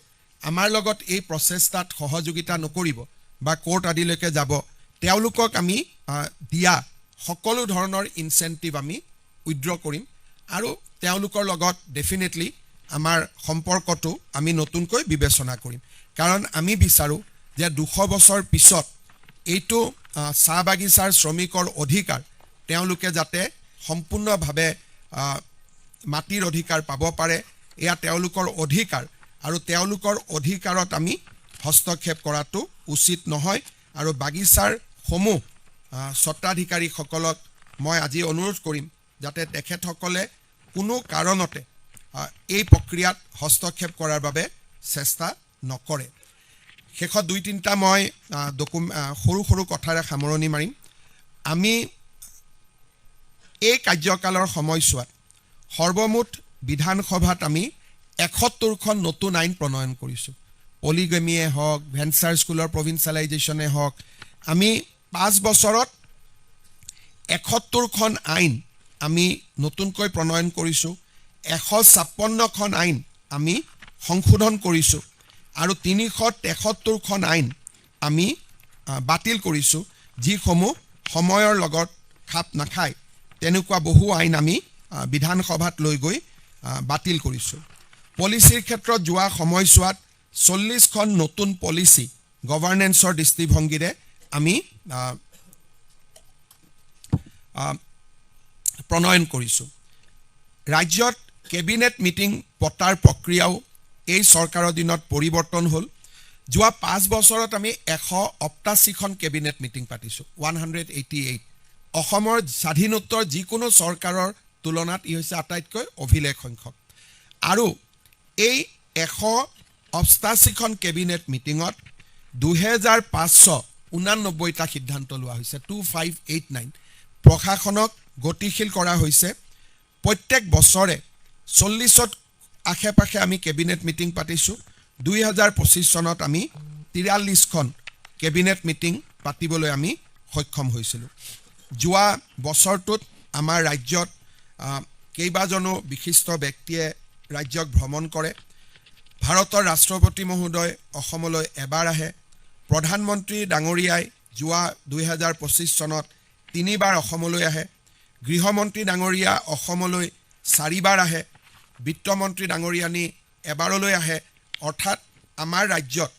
Speaker 1: আমাৰ লগত এই প্ৰচেষ্টাত সহযোগিতা নকৰিব বা কোৰ্ট আদিলৈকে যাব, তেওঁলোকক আমি দিয়া সকলো ধৰণৰ ইনচেণ্টিভ আমি উইথড্ৰ কৰিম আৰু তেওঁলোকৰ লগত ডেফিনেটলি আমাৰ সম্পৰ্কটো আমি নতুনকৈ বিবেচনা কৰিম। কাৰণ আমি বিচাৰোঁ যে 200 বছৰ পিছত এইটো চাহ বাগিচাৰ শ্ৰমিকৰ অধিকাৰ তেওঁলোকে যাতে সম্পূৰ্ণভাৱে মাটিৰ অধিকাৰ পাব পাৰে, এয়া তেওঁলোকৰ অধিকাৰ আৰু তেওঁলোকৰ অধিকাৰত আমি হস্তক্ষেপ কৰাটো উচিত নহয়। আৰু বাগিচাৰ সমূহ স্বত্বাধিকাৰীসকলক মই আজি অনুৰোধ কৰিম যাতে তেখেতসকলে কোনো কাৰণতে এই প্ৰক্ৰিয়াত হস্তক্ষেপ কৰাৰ বাবে চেষ্টা নকৰে। শেষত 2-3টা মই সৰু সৰু কথাৰে সামৰণি মাৰিম। আমি এই কাৰ্যকালৰ সময়ছোৱাত সৰ্বমুঠ বিধানসভাত আমি 71খন নতুন আইন প্ৰণয়ন কৰিছোঁ। পলিগেমিয়ে হওক, ভেঞ্চাৰ স্কুলৰ প্ৰভিন্সিয়েলাইজেশ্যনে হওক, আমি 5 বছৰত 71খন আইন আমি নতুনকৈ প্ৰণয়ন কৰিছোঁ। 156খন আইন আমি সংশোধন কৰিছোঁ আৰু 373খন আইন আমি বাতিল কৰিছোঁ, যিসমূহ সময়ৰ লগত খাপ নাখায় তেনেকুৱা বহু আইন আমি বিধানসভাত লৈ গৈ বাতিল কৰিছোঁ। পলিচিৰ ক্ষেত্ৰত যোৱা সময়ছোৱাত 40খন নতুন পলিচি গভাৰ্নেন্সৰ দৃষ্টিভংগীৰে আমি প্ৰণয়ন কৰিছোঁ। ৰাজ্যত কেবিনেট মিটিং পতাৰ প্ৰক্ৰিয়াও এই চৰকাৰৰ দিনত পৰিৱৰ্তন হ'ল। যোৱা 5 বছৰত আমি 188খন কেবিনেট মিটিং পাতিছোঁ, 188। অসমৰ স্বাধীনোত্তৰ যিকোনো চৰকাৰৰ তুলনাত ই হৈছে আটাইতকৈ অভিলেখ সংখ্যক। আৰু এই 188খন কেবিনেট মিটিঙত 2,589টা সিদ্ধান্ত লোৱা হৈছে, 2589। প্ৰশাসনক গতিশীল কৰা হৈছে। প্ৰত্যেক বছৰে 40ত আশে-পাশে আমি কেবিনেট মিটিং পাতিছোঁ। 2025 চনত আমি 43খন কেবিনেট মিটিং পাতিবলৈ আমি সক্ষম হৈছিলোঁ। যোৱা বছৰটোত আমাৰ ৰাজ্যত কেইবাজনো বিশিষ্ট ব্যক্তিয়ে ৰাজ্যক ভ্ৰমণ কৰে। ভাৰতৰ ৰাষ্ট্ৰপতি মহোদয় অসমলৈ এবাৰ আহে। প্ৰধানমন্ত্ৰী ডাঙৰীয়াই যোৱা 2025 চনত 3বাৰ অসমলৈ আহে। গৃহমন্ত্ৰী ডাঙৰীয়া অসমলৈ 4 বাৰ আহে, বিত্তমন্ত্ৰী ডাঙৰীয়ানী এবাৰলৈ আহে। অৰ্থাৎ আমাৰ ৰাজ্যত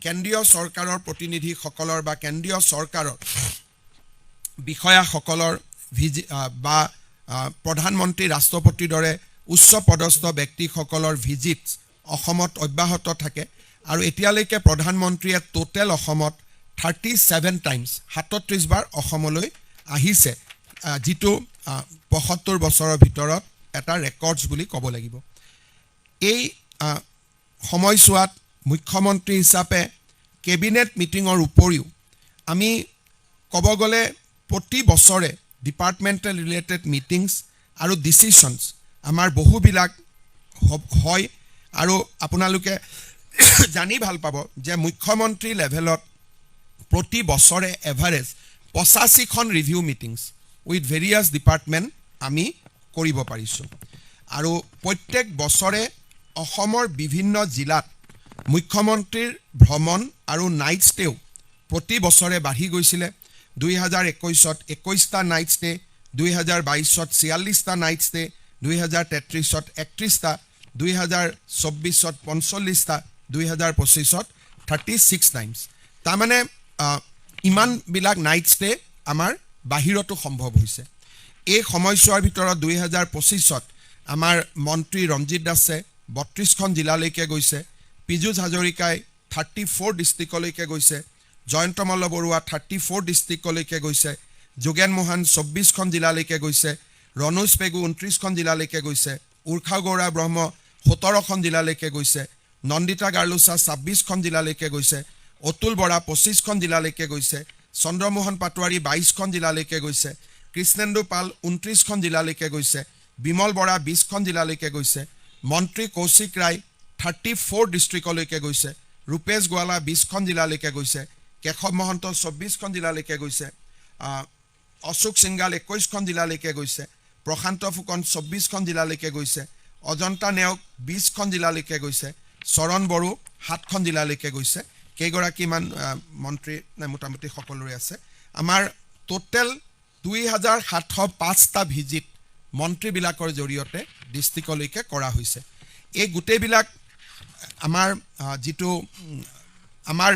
Speaker 1: কেন্দ্ৰীয় চৰকাৰৰ প্ৰতিনিধিসকলৰ বা কেন্দ্ৰীয় চৰকাৰৰ বিষয়াসকলৰ বা প্ৰধানমন্ত্ৰী ৰাষ্ট্ৰপতিৰ দৰে উচ্চ পদস্থ ব্যক্তিসকলৰ ভিজিট অসমত অব্যাহত থাকে। আৰু এতিয়ালৈকে প্ৰধানমন্ত্ৰীয়ে টোটেল অসমত 37 টাইমছ 37 বাৰ অসমলৈ আহিছে, যিটো 75 বছৰৰ ভিতৰত এটা ৰেকৰ্ডছ বুলি ক'ব লাগিব। এই সময়ছোৱাত মুখ্যমন্ত্ৰী হিচাপে কেবিনেট মিটিঙৰ উপৰিও আমি ক'ব গ'লে প্ৰতি বছৰে ডিপাৰ্টমেণ্টেল ৰিলেটেড মিটিংছ আৰু ডিচিশ্যনছ আমাৰ বহুবিলাক হয়। আৰু আপোনালোকে জানি ভাল পাব যে মুখ্যমন্ত্ৰী লেভেলত প্ৰতি বছৰে এভাৰেজ 85খন review meetings with various department আমি কৰিব পাৰিছোঁ। আৰু প্ৰত্যেক বছৰে অসমৰ বিভিন্ন জিলাত মুখ্যমন্ত্ৰীৰ ভ্ৰমণ আৰু নাইট ষ্টেও প্ৰতি বছৰে বাঢ়ি গৈছিলে। 2021ত 21টা নাইট ষ্টে, 2022ত 46টা নাইট ষ্টে, 2033ত 31টা, 2024ত 45টা, 2025ত 36 টাইমছ। তাৰমানে ইমানবিলাক নাইট ষ্টে আমাৰ বাহিৰতো সম্ভৱ হৈছে। এই সময়ছোৱাৰ ভিতৰত 2025ত আমাৰ মন্ত্ৰী ৰঞ্জিত দাসে 32খন জিলালৈকে গৈছে, পীযুষ হাজৰিকাই 34 ডিষ্ট্ৰিক্টলৈকে গৈছে, জয়ন্ত মল্ল বৰুৱা 34 ডিষ্ট্ৰিক্টলৈকে গৈছে, যোগেন মোহন 24খন জিলালৈকে গৈছে, ৰণোজ পেগু 29খন জিলালৈকে গৈছে, উৰ্ষা গৌৰা ব্ৰহ্ম 17খন জিলালৈকে গৈছে, নন্দিতা গাৰ্লুচা 26খন জিলালৈকে গৈছে, অতুল বৰা 25খন জিলালৈকে গৈছে, চন্দ্ৰমোহন পাটোৱাৰী 22খন জিলালৈকে গৈছে, কৃষ্ণেন্দু পাল 29খন জিলালৈকে গৈছে, বিমল বৰা 20খন জিলালৈকে গৈছে, মন্ত্ৰী কৌশিক ৰায় 34 ডিষ্ট্ৰিক্টলৈকে গৈছে, ৰূপেশ গোৱালা 20খন জিলালৈকে গৈছে, কেশৱ মহন্ত 24খন জিলালৈকে গৈছে, অশোক সিংগাল 21খন জিলালৈকে গৈছে, প্ৰশান্ত ফুকন 24খন জিলালৈকে গৈছে, অজন্তা নেওগ 20খন জিলালৈকে গৈছে, চৰণ বড়ো 7খন জিলালৈকে গৈছে। কেইগৰাকীমান মন্ত্ৰী মোটামুটি সকলোৰে আছে। আমাৰ টোটেল 2705টা ভিজিট মন্ত্ৰীবিলাকৰ জৰিয়তে ডিষ্ট্ৰিক্টলৈকে কৰা হৈছে। এই গোটেইবিলাক আমাৰ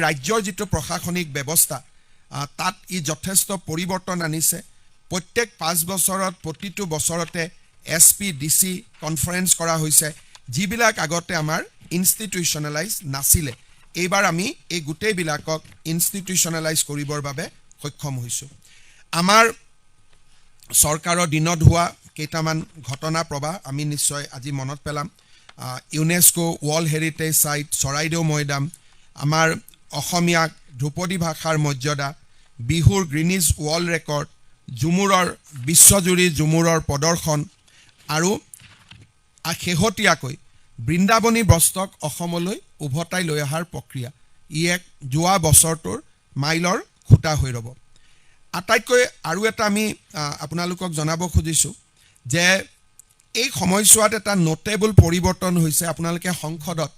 Speaker 1: ৰাজ্যৰ যিটো প্ৰশাসনিক ব্যৱস্থা তাত ই যথেষ্ট পৰিৱৰ্তন আনিছে। প্ৰত্যেক 5 বছৰত প্ৰতিটো বছৰতে SP DC কনফাৰেন্স কৰা হৈছে, যিবিলাক আগতে আমাৰ ইনষ্টিটিউচনেলাইজ নাছিলে। এইবাৰ আমি এই গোটেইবিলাকক ইনষ্টিটিউচনেলাইজ কৰিবৰ বাবে সক্ষম হৈছোঁ। আমাৰ চৰকাৰৰ দিনত হোৱা কেইটামান ঘটনা প্ৰবাহ আমি নিশ্চয় আজি মনত পেলাম। ইউনেস্কো ৱৰ্ল্ড হেৰিটেজ চাইট চৰাইদেউ মৈদাম, আমাৰ অসমীয়া ধ্ৰুপদী ভাষাৰ মৰ্যাদা, বিহুৰ গ্ৰীনিজ ৱৰ্ল্ড ৰেকৰ্ড, ঝুমুৰৰ বিশ্বজুৰি ঝুমুৰৰ প্ৰদৰ্শন, আৰু শেহতীয়াকৈ বৃন্দাবনী বস্ত্ৰক অসমলৈ উভতাই লৈ অহাৰ প্ৰক্ৰিয়া, ই এক যোৱা বছৰটোৰ মাইলৰ খুঁটা হৈ ৰ'ব। আটাইতকৈ আৰু এটা আমি আপোনালোকক জনাব খুজিছোঁ যে এই সময়ছোৱাত এটা নোটেবল পৰিৱৰ্তন হৈছে। আপোনালোকে সংসদত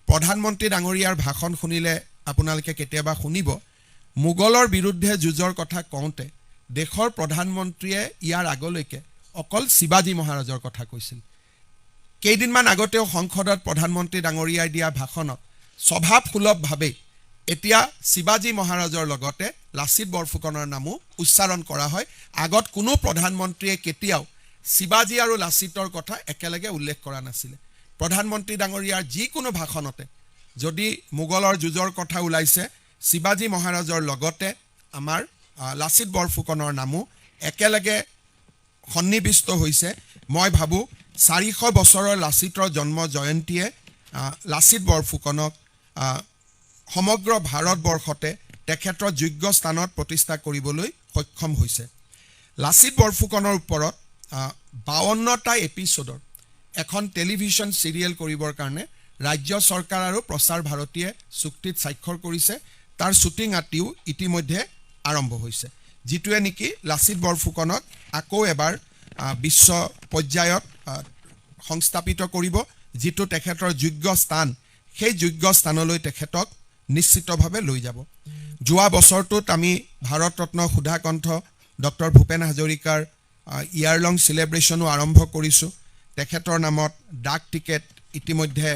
Speaker 1: প্ৰধানমন্ত্ৰী ডাঙৰীয়াৰ ভাষণ শুনিলে আপোনালোকে কেতিয়াবা শুনিব, মোগলৰ বিৰুদ্ধে যুঁজৰ কথা কওঁতে দেশৰ প্ৰধানমন্ত্ৰীয়ে ইয়াৰ আগলৈকে অকল শিৱাজী মহাৰাজৰ কথা কৈছিল। কেইদিনমান আগতেও সংসদত প্ৰধানমন্ত্ৰী ডাঙৰীয়াই দিয়া ভাষণত স্বভাৱসুলভভাৱে এতিয়া শিৱাজী মহাৰাজৰ লগতে লাচিত বৰফুকনৰ নামো উচ্চাৰণ কৰা হয়। আগত কোনো প্ৰধানমন্ত্ৰীয়ে কেতিয়াও শিৱাজী আৰু লাচিতৰ কথা একেলগে উল্লেখ কৰা নাছিলে। প্ৰধানমন্ত্ৰী ডাঙৰীয়াৰ যিকোনো ভাষণতে যদি মোগলৰ যুঁজৰ কথা ওলাইছে, শিৱাজী মহাৰাজৰ লগতে আমাৰ লাচিত বৰফুকনৰ নামো একেলগে সন্নিৱিষ্ট হৈছে। মই ভাবোঁ 400 বছৰৰ লাচিতৰ জন্ম জয়ন্তীয়ে লাচিত বৰফুকনক সমগ্ৰ ভাৰতবৰ্ষতে তেখেতৰ যোগ্য স্থানত প্ৰতিষ্ঠা কৰিবলৈ সক্ষম হৈছে। লাচিত বৰফুকনৰ ওপৰত 52টা এপিছ'ডৰ এখন টেলিভিছন চিৰিয়েল কৰিবৰ কাৰণে ৰাজ্য চৰকাৰ আৰু প্ৰচাৰ ভাৰতীয়ে চুক্তিত স্বাক্ষৰ কৰিছে। তাৰ শ্বুটিং আতিও ইতিমধ্যে আৰম্ভ হৈছে, যিটোৱে নেকি লাচিত বৰফুকনক আকৌ এবাৰ বিশ্ব পৰ্যায়ত সংস্থাপিত কৰিব, যিটো তেখেতৰ যোগ্য স্থান, সেই যোগ্য স্থানলৈ তেখেতক নিশ্চিতভাৱে লৈ যাব। যোৱা বছৰটোত আমি ভাৰত ৰত্ন সুধাকণ্ঠ ডক্টৰ ভূপেন হাজৰিকাৰ ইয়াৰ লং চেলিব্ৰেশ্যনো আৰম্ভ কৰিছোঁ। তেখেতৰ নামত ডাক টিকেট ইতিমধ্যে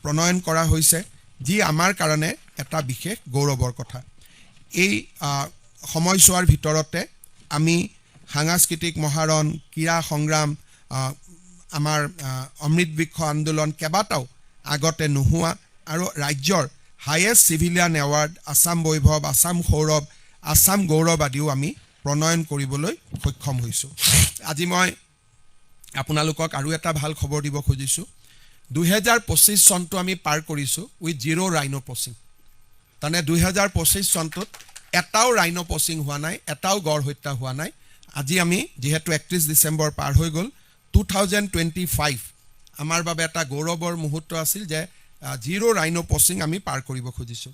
Speaker 1: প্ৰণয়ন কৰা হৈছে, যি আমাৰ কাৰণে এটা বিশেষ গৌৰৱৰ কথা। এই সময়ছোৱাৰ ভিতৰতে আমি সাংস্কৃতিক মহাৰণ, ক্ৰীড়া সংগ্ৰাম, আমাৰ অমৃত বৃক্ষ আন্দোলন কেইবাটাও আগতে নোহোৱা আৰু ৰাজ্যৰ হায়েষ্ট চিভিলিয়ান এৱাৰ্ড আছাম বৈভৱ, আছাম সৌৰভ, আছাম গৌৰৱ আদিও আমি প্ৰণয়ন কৰিবলৈ সক্ষম হৈছোঁ। আজি মই আপোনালোকক আৰু এটা ভাল খবৰ দিব খুজিছোঁ। 2025 চনটো আমি পাৰ কৰিছোঁ উইথ জিৰ' ৰাইনো পচিং। তাৰমানে 2025 চনটোত এটাও ৰাইনো পচিং হোৱা নাই, এটাও গড় হত্যা হোৱা নাই। আজি আমি যিহেতু 31 ডিচেম্বৰ পাৰ হৈ গ'ল, 2025 আমাৰ বাবে এটা গৌৰৱৰ মুহূৰ্ত আছিল যে জিৰ' ৰাইনো পচিং আমি পাৰ কৰিব খুজিছোঁ।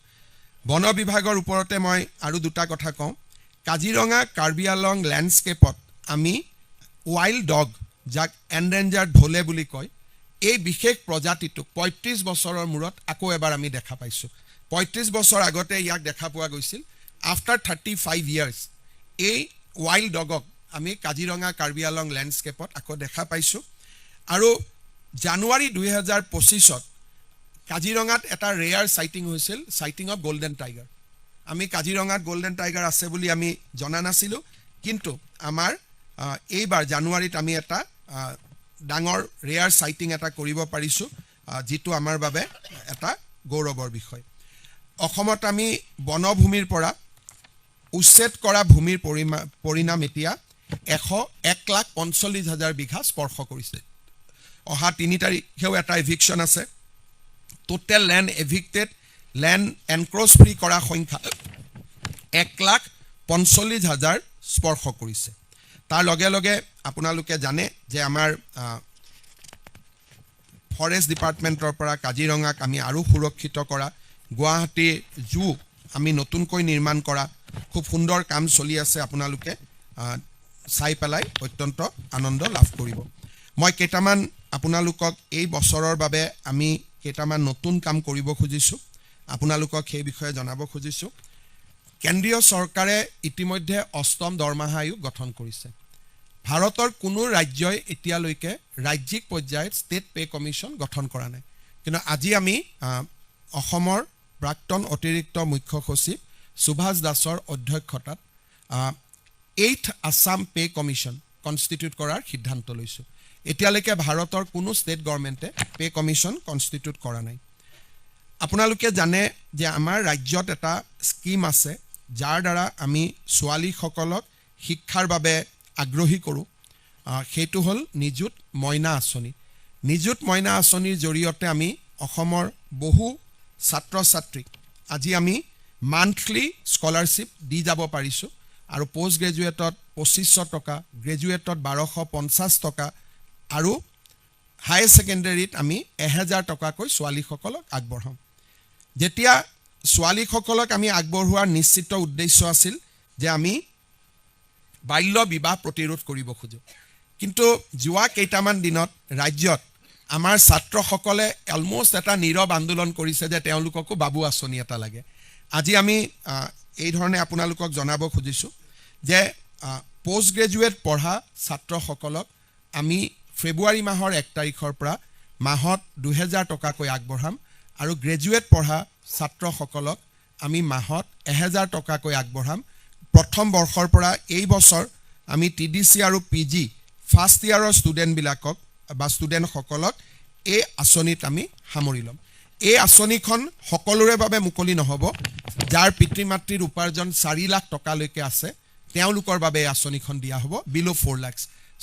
Speaker 1: বন বিভাগৰ ওপৰতে মই আৰু দুটা কথা কওঁ। কাজিৰঙা কাৰ্বি আংলং লেণ্ডস্কেপত আমি ৱাইল্ড ডগ, যাক এনডেঞ্জাৰ্ড ঢোলে বুলি কয়, এই বিশেষ প্ৰজাতিটোক 35 বছৰৰ মূৰত আকৌ এবাৰ আমি দেখা পাইছোঁ। 35 বছৰ আগতে ইয়াক দেখা পোৱা গৈছিল। আফটাৰ 35 ইয়াৰ্ছ এই ৱাইল্ড ডগক আমি কাজিৰঙা কাৰ্বি আংলং লেণ্ডস্কেপত আকৌ দেখা পাইছোঁ। আৰু জানুৱাৰী 2025ত কাজিৰঙাত এটা ৰেয়াৰ চাইটিং হৈছিল, চাইটিং অফ গল্ডেন টাইগাৰ। আমি কাজিৰঙাত গল্ডেন টাইগাৰ আছে বুলি আমি জনা নাছিলোঁ, কিন্তু আমাৰ এইবাৰ জানুৱাৰীত আমি এটা ডাঙৰ ৰেয়াৰ চাইটিং এটা কৰিব পাৰিছোঁ, যিটো আমাৰ বাবে এটা গৌৰৱৰ বিষয়। অসমত আমি বনভূমিৰ পৰা উচ্ছেদ কৰা ভূমিৰ পৰিণাম এতিয়া 1,45,000 বিঘা স্পৰ্শ কৰিছে। অহা 3 তাৰিখেও এটা এভিকশ্যন আছে। টোটেল লেণ্ড এভিক্টেড, লেণ্ড এনক্ৰ'চ ফ্ৰী কৰা সংখ্যা 1,45,000 স্পৰ্শ কৰিছে। তাৰ লগে লগে আপোনালোকে জানে যে আমাৰ ফৰেষ্ট ডিপাৰ্টমেণ্টৰ পৰা কাজিৰঙাক আমি আৰু সুৰক্ষিত কৰা, গুৱাহাটী জু আমি নতুনকৈ নিৰ্মাণ কৰা, খুব সুন্দৰ কাম চলি আছে। আপোনালোকে চাই পেলাই অত্যন্ত আনন্দ লাভ কৰিব। মই কেইটামান আপোনালোকক এই বছৰৰ বাবে আমি কেইটামান নতুন কাম কৰিব খুজিছোঁ, আপোনালোকক সেই বিষয়ে জনাব খুজিছোঁ। কেন্দ্ৰীয় চৰকাৰে ইতিমধ্যে 8ম দৰমহা আয়োগ গঠন কৰিছে। ভাৰতৰ কোনো ৰাজ্যই এতিয়ালৈকে ৰাজ্যিক পৰ্যায়ত ষ্টেট পে' কমিশ্যন গঠন কৰা নাই। কিন্তু আজি আমি অসমৰ প্ৰাক্তন অতিৰিক্ত মুখ্য সচিব সুভাষ দাসৰ অধ্যক্ষতাত 8th Assam pay' commission constitute কৰাৰ সিদ্ধান্ত লৈছোঁ। এতিয়ালৈকে ভাৰতৰ কোনো ষ্টেট গভৰ্ণমেণ্টে পে' কমিশ্যন কনষ্টিটিউট কৰা নাই। আপোনালোকে জানে যে আমাৰ ৰাজ্যত এটা স্কিম আছে, যাৰ দ্বাৰা আমি ছোৱালীসকলক শিক্ষাৰ বাবে আগ্ৰহী কৰোঁ। সেইটো হ'ল নিযুত মইনা আঁচনি। নিযুত মইনা আঁচনিৰ জৰিয়তে আমি অসমৰ বহু ছাত্ৰ ছাত্ৰীক আজি আমি মান্থলি স্কলাৰশ্বিপ দি যাব পাৰিছোঁ। আৰু পষ্ট গ্ৰেজুৱেটত 2500 টকা, গ্ৰেজুৱেটত 1250 টকা, আৰু হায়াৰ ছেকেণ্ডেৰীত আমি 1000 টকাকৈ ছোৱালীসকলক আগবঢ়াম। যেতিয়া ছোৱালীসকলক আমি আগবঢ়োৱাৰ নিশ্চিত উদ্দেশ্য আছিল যে আমি বাল্য বিবাহ প্ৰতিৰোধ কৰিব খোজোঁ। কিন্তু যোৱা কেইটামান দিনত ৰাজ্যত আমাৰ ছাত্ৰসকলে অলমষ্ট এটা নীৰৱ আন্দোলন কৰিছে যে তেওঁলোককো বাবু আঁচনি এটা লাগে। আজি আমি এই ধৰণে আপোনালোকক জনাব খুজিছোঁ যে পষ্ট গ্ৰেজুৱেট পঢ়া ছাত্ৰসকলক আমি ফেব্ৰুৱাৰী মাহৰ 1 তাৰিখৰ পৰা মাহত 2000 টকাকৈ আগবঢ়াম, আৰু গ্ৰেজুৱেট পঢ়া ছাত্ৰসকলক আমি মাহত 1000 টকাকৈ আগবঢ়াম। প্ৰথম বৰ্ষৰ পৰা এই বছৰ আমি TDC আৰু PG ফাৰ্ষ্ট ইয়াৰৰ ষ্টুডেণ্টবিলাকক বা ষ্টুডেণ্টসকলক এই আঁচনিত আমি সামৰি ল'ম। এই আঁচনিখন সকলোৰে বাবে মুকলি নহ'ব। যাৰ পিতৃ মাতৃৰ উপাৰ্জন 4 লাখ টকালৈকে আছে, তেওঁলোকৰ বাবে এই আঁচনিখন দিয়া হ'ব। বিল' 4 লাখ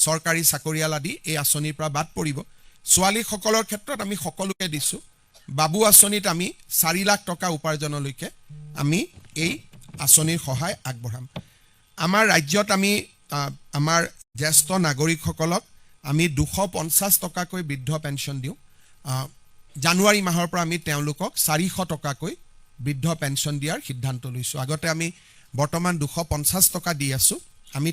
Speaker 1: চৰকাৰী চাকৰিয়াল আদি এই আঁচনিৰ পৰা বাদ পৰিব। ছোৱালীসকলৰ ক্ষেত্ৰত আমি সকলোকে দিছোঁ। বাবু আঁচনিত আমি 4 লাখ টকা উপাৰ্জনলৈকে আমি এই আঁচনিৰ সহায় আগবঢ়াম। আমাৰ ৰাজ্যত আমি আমাৰ জ্যেষ্ঠ নাগৰিকসকলক আমি 250 টকাকৈ বৃদ্ধ পেঞ্চন দিওঁ। জানুৱাৰী মাহৰ পৰা আমি তেওঁলোকক 400 টকাকৈ বৃদ্ধ পেঞ্চন দিয়াৰ সিদ্ধান্ত লৈছোঁ। আগতে আমি বৰ্তমান 250 টকা দি আছোঁ। আমি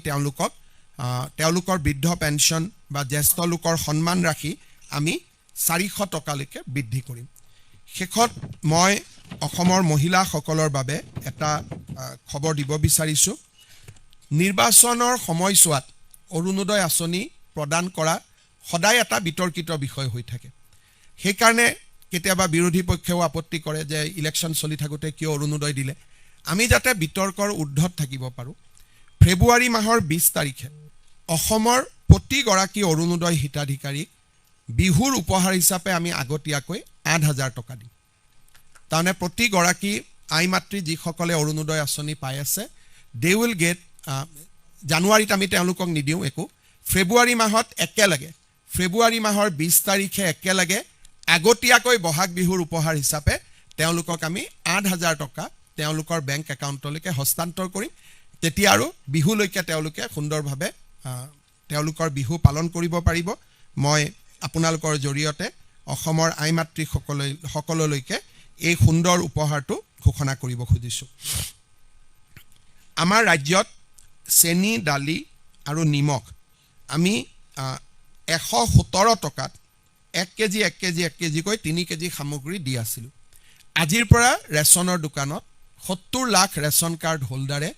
Speaker 1: তেওঁলোকৰ বৃদ্ধ পেঞ্চন বা জ্যেষ্ঠ লোকৰ সন্মান ৰাখি আমি 400 টকালৈকে বৃদ্ধি কৰিম। শেষত মই অসমৰ মহিলাসকলৰ বাবে এটা খবৰ দিব বিচাৰিছোঁ। নিৰ্বাচনৰ সময়ছোৱাত অৰুণোদয় আঁচনি প্ৰদান কৰা সদায় এটা বিতৰ্কিত বিষয় হৈ থাকে। সেইকাৰণে কেতিয়াবা বিৰোধী পক্ষেও আপত্তি কৰে যে ইলেকশ্যন চলি থাকোঁতে কিয় অৰুণোদয় দিলে। আমি যাতে বিতৰ্কৰ ঊৰ্ধত থাকিব পাৰোঁ, ফেব্ৰুৱাৰী মাহৰ 20 তাৰিখে অসমৰ প্ৰতিগৰাকী অৰুণোদয় হিতাধিকাৰীক বিহুৰ উপহাৰ হিচাপে আমি আগতীয়াকৈ 8,000 টকা দিম। তাৰমানে প্ৰতিগৰাকী আই মাতৃ যিসকলে অৰুণোদয় আঁচনি পাই আছে, দে উইল গেট, জানুৱাৰীত আমি তেওঁলোকক নিদিওঁ একো, ফেব্ৰুৱাৰী মাহত একেলগে, ফেব্ৰুৱাৰী মাহৰ 20 তাৰিখে একেলগে আগতীয়াকৈ বহাগ বিহুৰ উপহাৰ হিচাপে তেওঁলোকক আমি 8,000 টকা তেওঁলোকৰ বেংক একাউণ্টলৈকে হস্তান্তৰ কৰিম। তেতিয়া আৰু বিহুলৈকে তেওঁলোকে সুন্দৰভাৱে তেওঁলোকৰ বিহু পালন কৰিব পাৰিব। মই আপোনালোকৰ জৰিয়তে অসমৰ আই মাতৃসকললৈকে এই সুন্দৰ উপহাৰটো ঘোষণা কৰিব খুজিছোঁ। আমাৰ ৰাজ্যত চেনি, দালি আৰু নিমখ আমি 117 টকাত 1 কেজিকৈ 3 কেজি সামগ্ৰী দি আছিলোঁ। আজিৰ পৰা ৰেচনৰ দোকানত 70 লাখ ৰেচন কাৰ্ড হোল্ডাৰে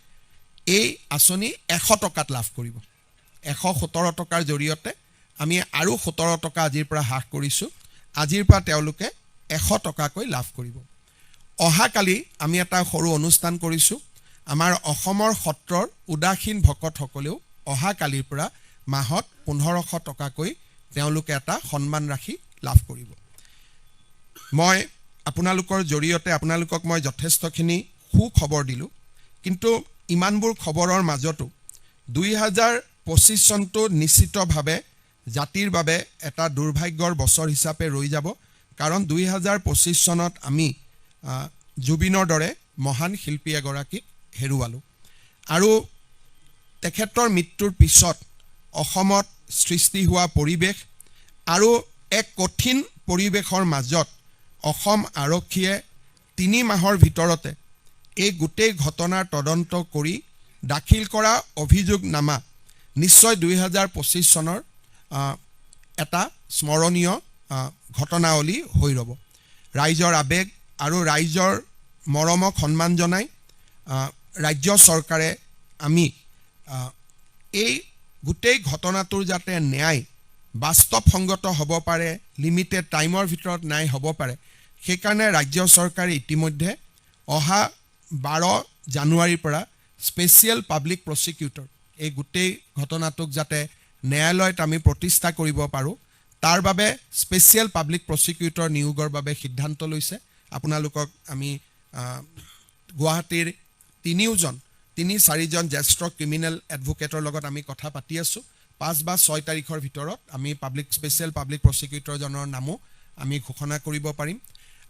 Speaker 1: এই আঁচনি 100 টকাত লাভ কৰিব। 117 টকাৰ জৰিয়তে আমি আৰু 17 টকা আজিৰ পৰা হ্ৰাস কৰিছোঁ। আজিৰ পৰা তেওঁলোকে 100 টকাকৈ লাভ কৰিব। অহাকালি আমি এটা সৰু অনুষ্ঠান কৰিছোঁ। আমাৰ অসমৰ সত্ৰৰ উদাসীন ভকতসকলেও অহাকালিৰ পৰা মাহত 1500 টকাকৈ তেওঁলোকে এটা সন্মান ৰাশি লাভ কৰিব। মই আপোনালোকৰ জৰিয়তে আপোনালোকক মই যথেষ্টখিনি সুখবৰ দিলোঁ, কিন্তু ইমানবোৰ খবৰৰ মাজতো 2025 চনটো নিশ্চিতভাৱে জাতিৰ বাবে এটা দুৰ্ভাগ্যৰ বছৰ হিচাপে ৰৈ যাব। কাৰণ 2025 চনত আমি জুবিনৰ দৰে মহান শিল্পী এগৰাকীক হেৰুৱালোঁ, আৰু তেখেতৰ মৃত্যুৰ পিছত অসমত সৃষ্টি হোৱা পৰিৱেশ আৰু এক কঠিন পৰিৱেশৰ মাজত অসম আৰক্ষীয়ে 3 মাহৰ ভিতৰতে এই গোটেই ঘটনাৰ তদন্ত কৰি দাখিল কৰা অভিযোগনামা নিশ্চয় 2025 চনৰ এটা স্মৰণীয় ঘটনাৱলী হৈ ৰ'ব। ৰাইজৰ আৱেগ আৰু ৰাইজৰ মৰমক সন্মান জনাই ৰাজ্য চৰকাৰে আমি এই গোটেই ঘটনাটোৰ যাতে ন্যায় বাস্তৱসংগত হ'ব পাৰে, লিমিটেড টাইমৰ ভিতৰত ন্যায় হ'ব পাৰে, সেইকাৰণে ৰাজ্য চৰকাৰে ইতিমধ্যে অহা 12 জানুৱাৰীৰ পৰা স্পেচিয়েল পাব্লিক প্ৰচিকিউটৰ, এই গোটেই ঘটনাটোক যাতে ন্যায়ালয়ত আমি প্ৰতিষ্ঠা কৰিব পাৰোঁ তাৰ বাবে স্পেচিয়েল পাব্লিক প্ৰচিকিউটৰ নিয়োগৰ বাবে সিদ্ধান্ত লৈছে। আপোনালোকক আমি গুৱাহাটীৰ 3-4জন জ্যেষ্ঠ ক্ৰিমিনেল এডভোকেটৰ লগত আমি কথা পাতি আছোঁ। 5 বা 6 তাৰিখৰ ভিতৰত আমি স্পেচিয়েল পাব্লিক প্ৰচিকিউটৰজনৰ নামো আমি ঘোষণা কৰিব পাৰিম।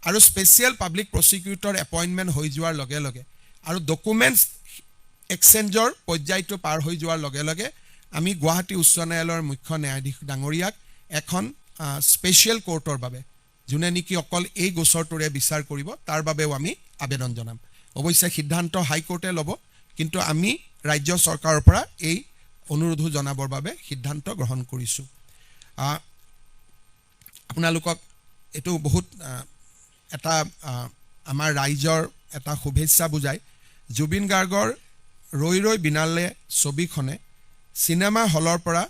Speaker 1: আৰু স্পেচিয়েল পাব্লিক প্ৰচিকিউটৰ এপইণ্টমেণ্ট হৈ যোৱাৰ লগে লগে আৰু ডকুমেণ্টছ এক্সচেঞ্জৰ পৰ্যায়টো পাৰ হৈ যোৱাৰ লগে লগে আমি গুৱাহাটী উচ্চ ন্যায়ালয়ৰ মুখ্য ন্যায়াধীশ ডাঙৰীয়াক এখন স্পেচিয়েল কোৰ্টৰ বাবে, যোনে নেকি অকল এই গোচৰটোৰে বিচাৰ কৰিব, তাৰ বাবেও আমি আবেদন জনাম। অৱশ্যে সিদ্ধান্ত হাইকোৰ্টে ল'ব, কিন্তু আমি ৰাজ্য চৰকাৰৰ পৰা এই অনুৰোধো জনাবৰ বাবে সিদ্ধান্ত গ্ৰহণ কৰিছোঁ। আপোনালোকক এইটো বহুত এটা আমাৰ ৰাইজৰ এটা শুভেচ্ছা বুজায়। জুবিন গাৰ্গৰ ৰৈ ৰৈ বিনালে ছবিখনে চিনেমা হলৰ পৰা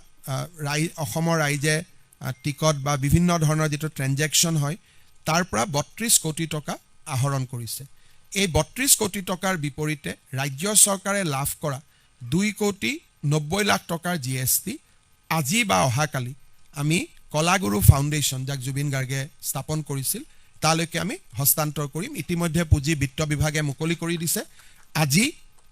Speaker 1: অসমৰ ৰাইজে টিকট বা বিভিন্ন ধৰণৰ যিটো ট্ৰেঞ্জেকশ্যন হয় তাৰ পৰা 32 কোটি টকা আহৰণ কৰিছে। এই 32 কোটি টকাৰ বিপৰীতে ৰাজ্য চৰকাৰে লাভ কৰা 2,90 লাখ টকাৰ GST আজি বা অহাকালি আমি কলাগুৰু ফাউণ্ডেশ্যন, যাক জুবিন গাৰ্গে স্থাপন কৰিছিল, তালৈকে আমি হস্তান্তৰ কৰিম। ইতিমধ্যে পুঁজি বিত্ত বিভাগে মুকলি কৰি দিছে। আজি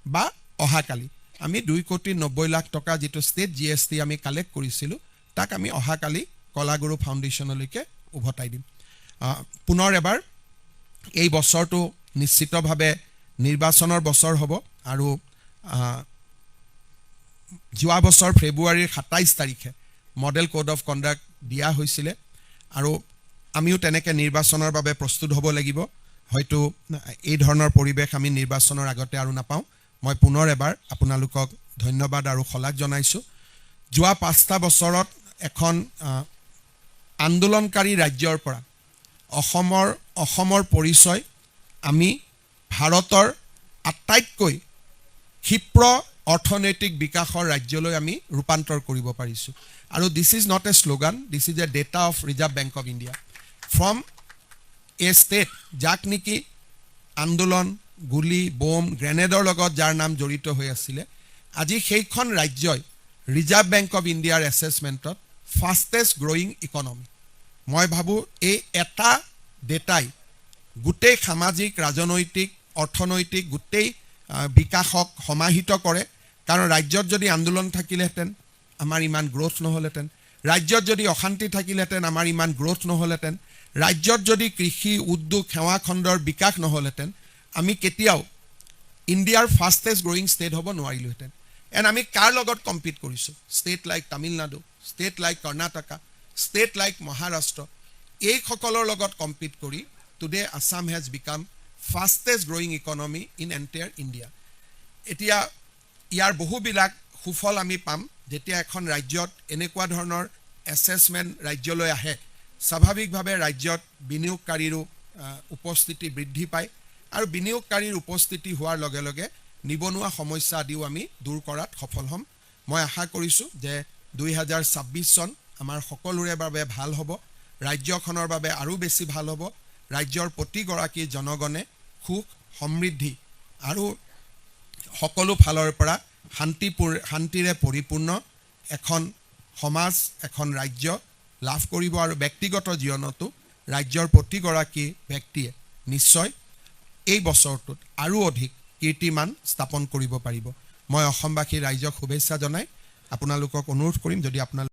Speaker 1: বা অহাকালি আমি 2,90 লাখ টকা যিটো ষ্টেট GST আমি কালেক্ট কৰিছিলোঁ তাক আমি অহাকালি কলাগুৰু ফাউণ্ডেশ্যনলৈকে উভতাই দিম। পুনৰ এবাৰ এই বছৰটো নিশ্চিতভাৱে নিৰ্বাচনৰ বছৰ হ'ব, আৰু যোৱা বছৰ ফেব্ৰুৱাৰীৰ 27 তাৰিখে মডেল কোড অফ কণ্ডাক্ট দিয়া হৈছিলে, আৰু আমিও তেনেকৈ নিৰ্বাচনৰ বাবে প্ৰস্তুত হ'ব লাগিব। হয়তো এই ধৰণৰ পৰিৱেশ আমি নিৰ্বাচনৰ আগতে আৰু নাপাওঁ। মই পুনৰ এবাৰ আপোনালোকক ধন্যবাদ আৰু শলাগ জনাইছোঁ। যোৱা 5টা বছৰত এখন আন্দোলনকাৰী ৰাজ্যৰ পৰা অসমৰ পৰিচয় আমি ভাৰতৰ আটাইতকৈ ক্ষীপ্ৰ অৰ্থনৈতিক বিকাশৰ ৰাজ্যলৈ আমি ৰূপান্তৰ কৰিব পাৰিছোঁ আৰু this is not a slogan, this is a data of reserve bank of India from a state যাক নেকি আন্দোলন গুলী বোম গ্ৰেনেডৰ লগত যাৰ নাম জড়িত হৈ আছিলে, আজি সেইখন ৰাজ্যই ৰিজাৰ্ভ বেংক অফ ইণ্ডিয়াৰ এছেছমেণ্টত ফাষ্টেষ্ট গ্ৰয়িং ইকনমি। মই ভাবোঁ এই এটা ডেটাই গোটেই সামাজিক ৰাজনৈতিক অৰ্থনৈতিক গোটেই বিকাশক সমাহিত কৰে। কাৰণ ৰাজ্যত যদি আন্দোলন থাকিলেহেঁতেন আমাৰ ইমান গ্ৰ'থ নহ'লহেঁতেন, ৰাজ্যত যদি অশান্তি থাকিলেহেঁতেন আমাৰ ইমান গ্ৰ'থ নহ'লহেঁতেন, ৰাজ্যত যদি কৃষি উদ্যোগ সেৱা খণ্ডৰ বিকাশ নহ'লহেঁতেন আমি কেতিয়াও ইণ্ডিয়াৰ ফাষ্টেষ্ট গ্ৰয়িং ষ্টেট হ'ব নোৱাৰিলোহেঁতেন। এণ্ড আমি কাৰ লগত কম্পিট কৰিছোঁ? State like Tamil Nadu, state like Karnataka, state like Maharashtra, এইসকলৰ লগত কম্পিট কৰি today Assam has became fastest growing economy in entire India. এতিয়া ইয়াৰ বহুবিলাক সুফল আমি পাম যেতিয়া এখন ৰাজ্যত এনেকুৱা ধৰণৰ এছেছমেণ্ট ৰাজ্যলৈ আহে। স্বাভাৱিকভাৱে ৰাজ্যত বিনিয়োগকাৰীৰো উপস্থিতি বৃদ্ধি পায় আৰু বিনিয়োগকাৰীৰ উপস্থিতি হোৱাৰ লগে লগে নিবনুৱা সমস্যা আদিও আমি দূৰ কৰাত সফল হ'ম। মই আশা কৰিছোঁ যে 2026 চন আমাৰ সকলোৰে বাবে ভাল হ'ব, ৰাজ্যখনৰ বাবে আৰু বেছি ভাল হ'ব। ৰাজ্যৰ প্ৰতিগৰাকী জনগণে সুখ সমৃদ্ধি আৰু সকলো ফালৰ পৰা শান্তিৰে পৰিপূৰ্ণ এখন সমাজ এখন ৰাজ্য লাভ কৰিব আৰু ব্যক্তিগত জীৱনতো ৰাজ্যৰ প্ৰতিগৰাকী ব্যক্তিয়ে নিশ্চয় এই বছৰটোত আৰু অধিক কীৰ্তিমান স্থাপন কৰিব পাৰিব। মই অসমবাসী ৰাইজক শুভেচ্ছা জনাই আপোনালোকক অনুৰোধ কৰিম, যদি আপোনালোক